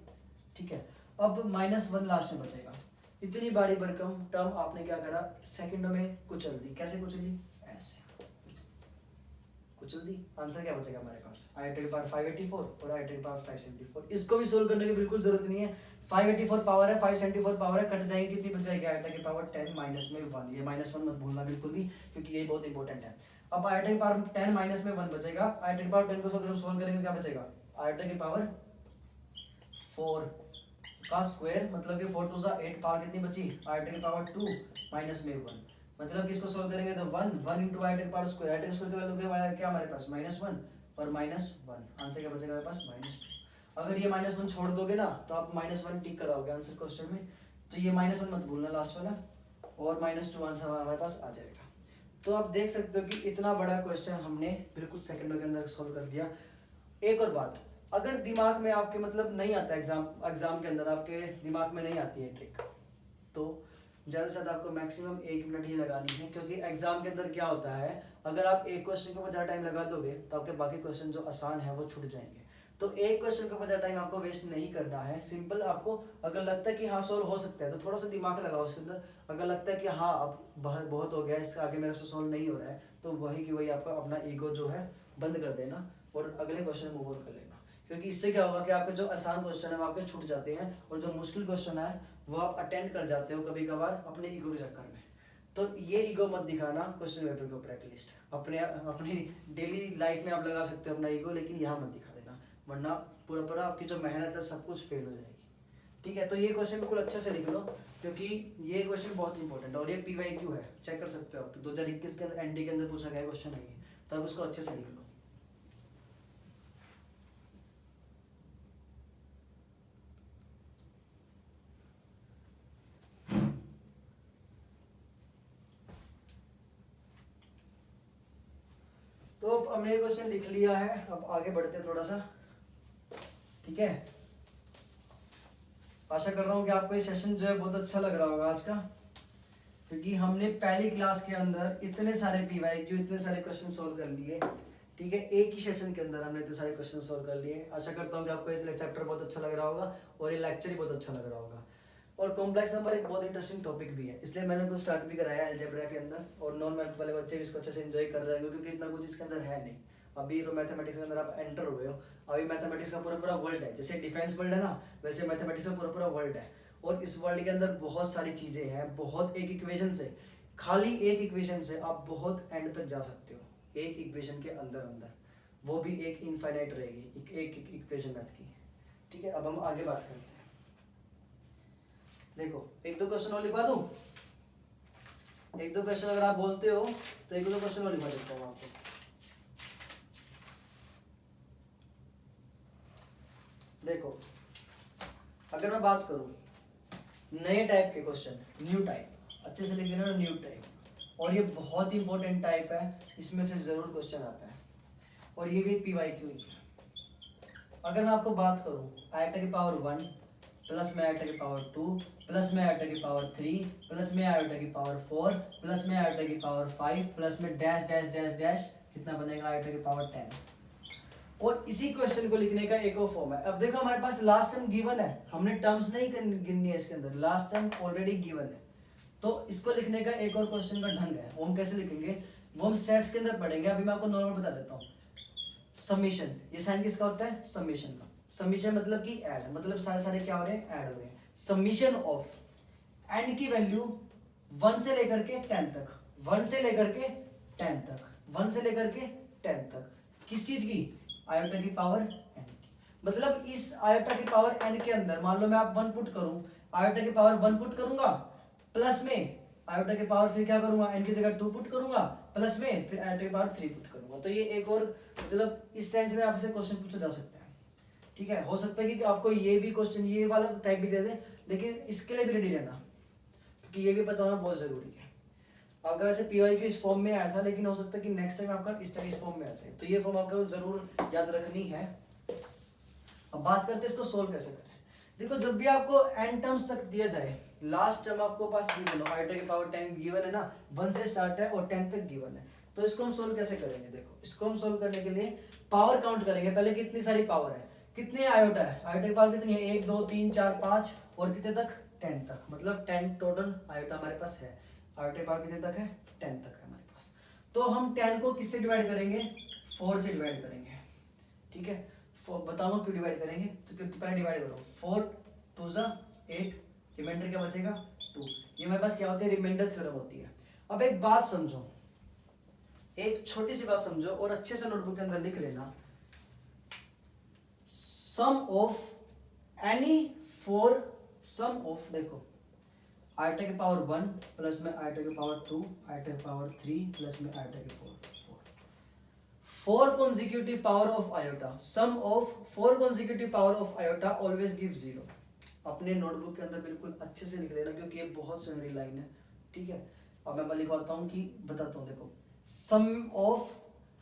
ठीक है, अब -1 लास्ट में बचेगा। इतनी बारी भरकम टर्म आपने क्या करा सेकंडों में कुचल दी। कैसे कुचली, ऐसे कुचल दी। आंसर क्या बचेगा हमारे पास आयोटा की पावर 584 और आयोटा की पावर 574। इसको भी सोल्व करने की बिल्कुल जरूरत नहीं है। 584 पावर है, 574 पावर है, कट जाएगी कितनी बच जाएगी आयोटा की पावर 10 माइनस में 1। ये -1 मत भूलना बिल्कुल भी, क्योंकि ये बहुत इंपॉर्टेंट है। अब आयोटा की पावर 10 माइनस में 1 बचेगा। आयोटा की पावर 10 को सोल्व करेंगे क्या बचेगा आयोटा की पावर 4 का स्क्वायर, मतलब कि 4 2 8 पावर कितनी बची आयोटा की पावर 2 माइनस में 1, मतलब किसको सोल्व करेंगे तो 1 इंटू आयोटा की पावर स्क्वायर। आयोटा की स्क्वायर की वैल्यू क्या हमारे पास -1 और -1, आंसर क्या बचेगा हमारे पास -2। अगर ये -1 छोड़ दोगे ना तो आप -1 टिक कराओगे आंसर क्वेश्चन में, तो ये -1 मत भूलना लास्ट वाला, और -2 आंसर हमारे पास आ जाएगा। तो आप देख सकते हो कि इतना बड़ा क्वेश्चन हमने बिल्कुल सेकंडों के अंदर सोल्व कर दिया। एक और बात, अगर दिमाग में आपके मतलब नहीं आता एग्जाम के अंदर आपके दिमाग में नहीं आती है ट्रिक, तो ज़्यादा से ज़्यादा आपको मैक्सिमम 1 मिनट ही लगानी है, क्योंकि एग्जाम के अंदर क्या होता है अगर आप एक क्वेश्चन के ऊपर ज़्यादा टाइम लगा दोगे तो आपके बाकी क्वेश्चन जो आसान है वो छूट जाएंगे। तो एक क्वेश्चन के ऊपर ज़्यादा टाइम आपको वेस्ट नहीं करना है। सिंपल आपको अगर लगता है कि हाँ सोल्व हो सकता है तो थोड़ा सा दिमाग लगाओ उसके अंदर। अगर लगता है कि हाँ अब बहुत हो गया, इससे आगे मेरे से सोल्व नहीं हो रहा है, तो वही की वही आपका अपना ईगो जो है बंद कर देना और अगले क्वेश्चन मूव ऑन कर लेना। क्योंकि इससे क्या होगा कि आपके जो आसान क्वेश्चन है वो आपके छूट जाते हैं और जो मुश्किल क्वेश्चन है वो आप अटेंड कर जाते हो कभी कभार अपने ईगो के चक्कर में। तो ये ईगो मत दिखाना क्वेश्चन पेपर के ऊपर, एटलीस्ट अपनी डेली लाइफ में आप लगा सकते हो अपना ईगो, लेकिन यहाँ मत दिखा देना, वरना पूरा आपकी जो मेहनत है सब कुछ फेल हो जाएगी। ठीक है, तो ये क्वेश्चन बिल्कुल अच्छे से लिख लो, क्योंकि ये क्वेश्चन बहुत इंपॉर्टेंट है और ये PYQ है, चेक कर सकते हो आप। 2021 के एनडी के अंदर पूछा गया क्वेश्चन है ये, तो आप उसको अच्छे से लिख लो। तो हमने ये क्वेश्चन लिख लिया है, अब आगे बढ़ते हैं थोड़ा सा। ठीक है, आशा कर रहा हूँ कि आपको ये सेशन जो है बहुत अच्छा लग रहा होगा आज का, क्योंकि हमने पहली क्लास के अंदर इतने सारे PYQ इतने सारे क्वेश्चन सोल्व कर लिए। ठीक है, एक ही सेशन के अंदर हमने इतने सारे क्वेश्चन सोल्व कर लिए। आशा करता हूँ कि आपको ये चैप्टर बहुत अच्छा लग रहा होगा और ये लेक्चर ही बहुत अच्छा लग रहा होगा। और कॉम्प्लेक्स नंबर एक बहुत इंटरेस्टिंग टॉपिक भी है, इसलिए मैंने कुछ स्टार्ट भी कराया अलजेब्रा के अंदर, और नॉन मैथ वाले बच्चे भी इसको अच्छे से एंजॉय कर रहे हैं, क्योंकि इतना कुछ इसके अंदर है नहीं। अभी तो मैथमेटिक्स के अंदर आप एंटर हुए हो, अभी मैथमेटिक्स का पूरा वर्ल्ड है। जैसे डिफेंस वर्ल्ड है ना, वैसे मैथमेटिक्स का पूरा वर्ल्ड है, और इस वर्ल्ड के अंदर बहुत सारी चीज़ें हैं। बहुत एक इक्वेशन से, खाली एक इक्वेशन से आप बहुत एंड तक जा सकते हो, एक इक्वेशन के अंदर, वो भी एक इनफाइनाइट रहेगी एक इक्वेशन मैथ की। ठीक है, अब हम आगे बात करते हैं। देखो एक दो क्वेश्चन और लिखवा दूं, एक दो क्वेश्चन अगर आप बोलते हो तो एक दो क्वेश्चन और लिखवा देता हूँ आपको। देखो अगर मैं बात करूं नए टाइप के क्वेश्चन, न्यू टाइप, अच्छे से लिख देना न्यू टाइप, और ये बहुत इंपॉर्टेंट टाइप है, इसमें से जरूर क्वेश्चन आता है, और ये भी PYQ ही है। अगर मैं आपको बात करूं आयोटा की पावर 1 प्लस में आयोटा की पावर 2 प्लस में आयोटा की पावर 3 प्लस में आयोटा की पावर 4 प्लस में आयोटा की पावर 5 प्लस में डैश डैश डैश डैश, कितना बनेगा आयोटा की पावर 10। और इसी क्वेश्चन को लिखने का एक और फॉर्म है। अब देखो हमारे पास लास्ट टर्म गिवन है, हमने टर्म्स नहीं गिननी है इसके अंदर, लास्ट टर्म ऑलरेडी गिवन है। तो इसको लिखने का एक और क्वेश्चन का ढंग है, वो हम कैसे लिखेंगे वो हम सेट्स के अंदर पढ़ेंगे। अभी मैं आपको नॉर्मल बता देता हूँ। समीशन, ये साइन किसका होता है समीशन का। समीशन मतलब कि ऐड, मतलब सारे क्या हो रहे हैं ऐड हो रहे हैं। समीशन ऑफ एन की वैल्यू 1 से लेकर के 10 तक, 1 से लेकर के 10 तक, 1 से लेकर के 10 तक, किस चीज की आयोटा की पावर n की। मतलब इस आयोटा की पावर n के अंदर मान लो मैं आप 1 पुट करूं, आयोटा की पावर 1 पुट करूंगा, प्लस में आयोटा की पावर फिर क्या करूंगा, n की जगह 2 पुट करूंगा, प्लस में फिर आयोटा की पावर 3 पुट करूंगा। तो ये एक और मतलब इस सेंस में आपसे क्वेश्चन पूछा जा सकता है। ठीक है, हो सकता है कि आपको ये भी क्वेश्चन ये वाला टाइप भी दे दे, लेकिन इसके लिए भी रेडी रहना, क्योंकि ये भी पता होना बहुत जरूरी है। अगर वैसे पीवाई की इस फॉर्म में आया था, लेकिन हो सकता है कि नेक्स्ट टाइम आपका इस टाइप इस फॉर्म में आ जाए, तो ये फॉर्म आपको जरूर याद रखनी है। अब बात करते हैं इसको सोल्व कैसे करें। देखो जब भी आपको n टर्म्स तक दिया जाए, लास्ट टर्म आपको पास गिवन हो, आयोटा की पावर 10 गिवन है ना, 1 से स्टार्ट है और 10 तक गिवन है, तो इसको हम सोल्व कैसे करेंगे। देखो इसको हम सोल्व करने के लिए पावर काउंट करेंगे। पहले कितनी सारी पावर है, कितने आयोटा है, आयोटा की पावर कितनी है, 1 2 3 4 5 और कितने तक, 10 तक, मतलब 10 टोटल आयोटा हमारे पास है। आयोटा की पावर कितने तक है, 10 तक है हमारे पास। तो हम 10 को किससे डिवाइड करेंगे, 4 से डिवाइड करेंगे। ठीक है, बताओ क्यों डिवाइड करेंगे, तो क्योंकि पहले डिवाइड करो, 4 2 जा 8, रिमाइंडर क्या बचेगा 2। ये हमारे पास क्या होती है, रिमाइंडर थ्योरम होती है। अब एक बात समझो, एक छोटी सी बात समझो और अच्छे से नोटबुक के अंदर लिख लेना। सम ऑफ एनी 4 सम ऑफ, देखो आयोटा की पावर 1 प्लस में आयोटा की पावर 2 आयोटा की पावर 3 प्लस में आयोटा की power 4 consecutive power of iota, sum of 4 consecutive power of iota always gives 0। अपने नोटबुक के अंदर बिल्कुल अच्छे से लिख लेना, क्योंकि ये बहुत सुनहरी लाइन है। ठीक है, अब मैं लिखवाता हूँ कि बताता हूँ। देखो सम of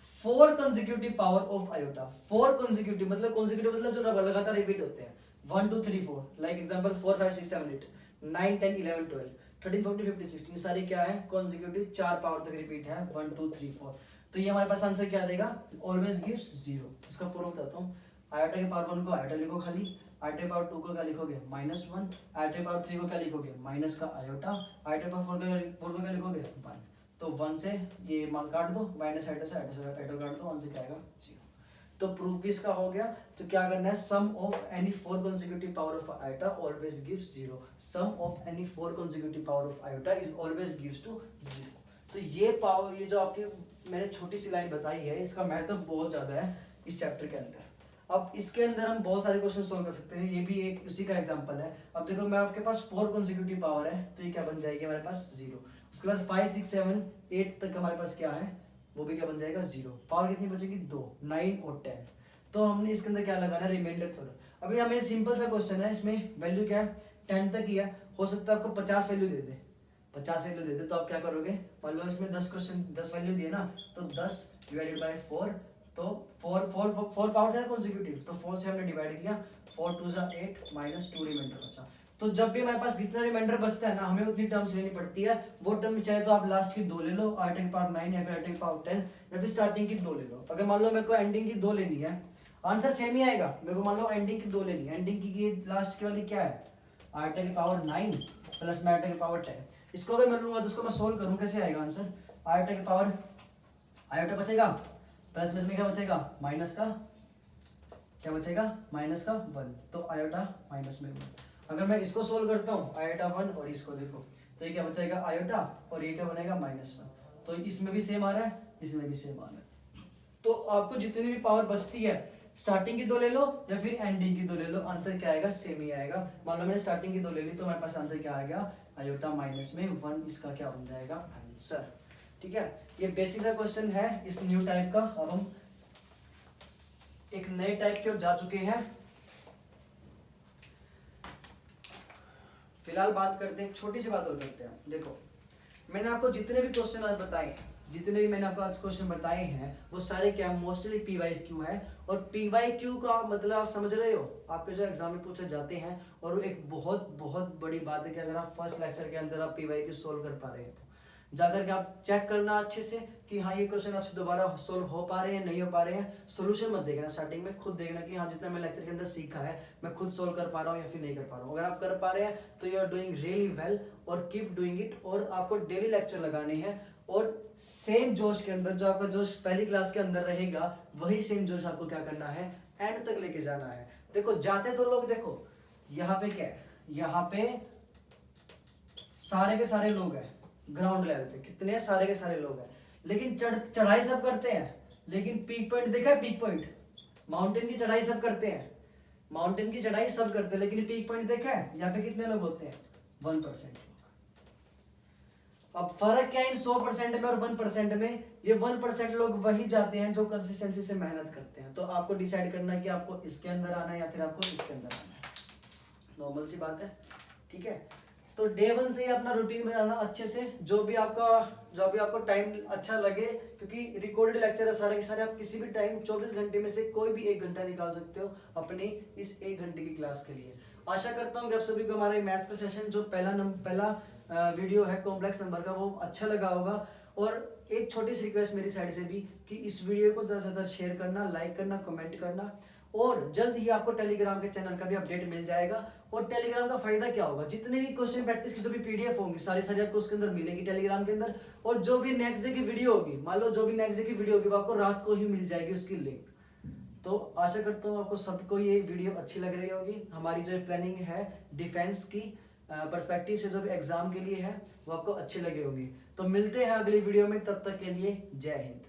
4 consecutive power of iota, 4 consecutive मतलब consecutive मतलब जो लगातार रिपीट होते हैं, 1 2 3 4, लाइक एग्जांपल 4 5 6 7 8 9 10 11 12 13 14 15 16, सारी क्या है, consecutive 4 पावर तक रिपीट है, 1 2 3 4। तो ये हमारे पास आंसर क्या देगा, ऑलवेज गिव्स 0। इसका प्रूफ बताता हूँ। आयोटा की पावर 1 को आयोटा लिखो खाली, आयोटा की पावर 2 को क्या लिखोगे, -1, आयोटा की पावर 3 को क्या लिखोगे, माइनस का आयोटा, आयोटा की पावर 4 को क्या लिखोगे 1। तो 1 से ये मान काट दो, माइनस आयोटा से आयोटा काट दो, 1 से क्या आएगा 0। तो प्रूफ भी इसका हो गया। तो क्या करना है, sum of any 4 consecutive power of iota always gives 0। Sum of any 4 consecutive power of iota is always gives to 0। तो ये पावर, ये जो आपके मैंने छोटी सी लाइन बताई है, इसका महत्व बहुत ज्यादा है इस चैप्टर के अंदर। अब इसके अंदर हम बहुत सारे क्वेश्चन सॉल्व कर सकते हैं, ये भी एक उसी का एग्जांपल है। अब देखो मैं आपके पास 4 consecutive पावर है, तो ये क्या बन जाएगी हमारे पास 0। उसके बाद 5 6 7 8 तक हमारे पास क्या है, वो भी क्या बन जाएगा 0। पावर कितनी बचेगी 2, 9 और 10। तो हमने इसके अंदर क्या लगाना है, रिमाइंडर थ्योरम। अभी हमें सिंपल सा क्वेश्चन है, इसमें वैल्यू क्या है 10 तक ही है, हो सकता है आपको 50 वैल्यू दे दे, 50 वैल्यू दे दे, तो आप क्या करोगे, मान लो इसमें 10 क्वेश्चन 10 वैल्यू दिए ना, तो 10 डिवाइडेड बाय 4, तो 4 पावर है कॉन्सिक्यूटिव, तो 4 से हमने डिवाइड किया, 4 2 जा 8 -2 रिमाइंडर बचा। तो जब भी हमारे पास जितना रिमाइंडर बचता है ना, हमें उतनी टर्म्स लेनी पड़ती है। वो टर्म चाहे तो आप लास्ट की 2 ले लो, आयोटा की पावर 9 या फिर आयोटा की पावर 10, या फिर स्टार्टिंग की 2 ले लो। अगर मान लो मेरे को एंडिंग की 2 लेनी है, आंसर सेम ही आएगा। मेरे को मान लो एंडिंग की 2 लेनी है, एंडिंग की लास्ट की वाली क्या है, आयोटा की पावर 9 प्लस में आयोटा की पावर 10। इसको अगर मैं लूंगा तो इसको मैं सोल्व करूं, कैसे आएगा आंसर, आयोटा की पावर आयोटा बचेगा, प्लस में इसमें क्या बचेगा, माइनस का क्या बचेगा, माइनस का 1, तो आयोटा माइनस में 1। अगर मैं इसको सोल्व करता हूँ आयोटा 1 और इसको देखो, तो ये क्या बचेगा आयोटा और ये क्या बनेगा -1। तो इसमें भी सेम आ रहा है, इसमें भी सेम आ रहा है। तो आपको जितनी भी पावर बचती है, स्टार्टिंग की 2 ले लो या फिर एंडिंग की 2 ले लो, आंसर क्या आएगा, सेम ही आएगा। मान लो मैंने स्टार्टिंग की 2 ले ली, तो हमारे पास आंसर क्या आ गया, आयोटा माइनस में 1, इसका क्या बन जाएगा आंसर। ठीक है, ये बेसिक सा क्वेश्चन है इस न्यू टाइप का। अब हम एक नए टाइप की ओर जा चुके हैं। फिलहाल बात करते हैं, छोटी सी बात और करते हैं। देखो मैंने आपको जितने भी क्वेश्चन आज बताए, जितने भी मैंने आपको आज क्वेश्चन बताए हैं, वो सारे क्या मोस्टली पीवाईक्यू है। और पीवाईक्यू का मतलब आप समझ रहे हो, आपके जो एग्जाम में पूछे जाते हैं। और वो एक बहुत बहुत बड़ी बात है कि अगर आप फर्स्ट लेक्चर के अंदर आप पीवाईक्यू सोल्व कर पा रहे हैं, तो जाकर के आप चेक करना अच्छे से कि हाँ ये क्वेश्चन आपसे दोबारा सोल्व हो पा रहे हैं, नहीं हो पा रहे हैं। सोल्यूशन मत देखना स्टार्टिंग में, खुद देखना कि हाँ जितना मैं लेक्चर के अंदर सीखा है मैं खुद सोल्व कर पा रहा हूँ या फिर नहीं कर पा रहा हूँ। अगर आप कर पा रहे हैं तो you are doing really well, और कीप डूइंग इट। और आपको डेली लेक्चर लगाने हैं, और सेम जोश के अंदर, जो आपका जोश पहली क्लास के अंदर रहेगा, वही सेम जोश आपको क्या करना है, एंड तक लेके जाना है। देखो जाते तो लोग, देखो यहाँ पे क्या है, यहाँ पे सारे के सारे लोग हैं ग्राउंड लेवल पे, कितने सारे के सारे लोग हैं, लेकिन चढ़ाई सब करते हैं, लेकिन पीक पॉइंट देखा है, पीक पॉइंट माउंटेन की चढ़ाई सब करते हैं, माउंटेन की चढ़ाई सब करते हैं, लेकिन पीक पॉइंट देखा है यहाँ पे कितने लोग होते हैं? 1%। अब फर्क क्या है इन 100% में और 1% में? ये 1% लोग वही जाते हैं जो कंसिस्टेंसी से मेहनत करते हैं। तो आपको डिसाइड करना है कि आपको इसके अंदर आना है या फिर आपको इसके अंदर आना है। नॉर्मल सी बात है, ठीक है। तो डे 1 से ही अपना रूटीन बनाना अच्छे से, जो भी आपको टाइम अच्छा लगे, क्योंकि रिकॉर्डेड लेक्चर है सारे के सारे, आप किसी भी टाइम 24 घंटे में से कोई भी 1 घंटा निकाल सकते हो अपनी इस 1 घंटे की क्लास के लिए। आशा करता हूँ कि आप सभी को हमारे मैथ्स का सेशन जो पहला वीडियो है कॉम्प्लेक्स नंबर का वो अच्छा लगा होगा। और एक छोटी सी रिक्वेस्ट मेरी साइड से भी कि इस वीडियो को ज़्यादा से ज़्यादा शेयर करना, लाइक करना, कमेंट करना, और जल्द ही आपको टेलीग्राम के चैनल का भी अपडेट मिल जाएगा। और टेलीग्राम का फायदा क्या होगा, जितने भी क्वेश्चन प्रैक्टिस की जो भी पीडीएफ होंगी सारी आपको उसके अंदर मिलेगी टेलीग्राम के अंदर। और जो भी नेक्स्ट डे की वीडियो होगी, मान लो जो भी नेक्स्ट डे की वीडियो होगी वो आपको रात को ही मिल जाएगी उसकी लिंक। तो आशा करता हूँ आपको सबको ये वीडियो अच्छी लग रही होगी। हमारी जो प्लानिंग है डिफेंस की पर्सपेक्टिव से जो भी एग्जाम के लिए है वो आपको अच्छी लगी होगी। तो मिलते हैं अगली वीडियो में, तब तक के लिए जय हिंद।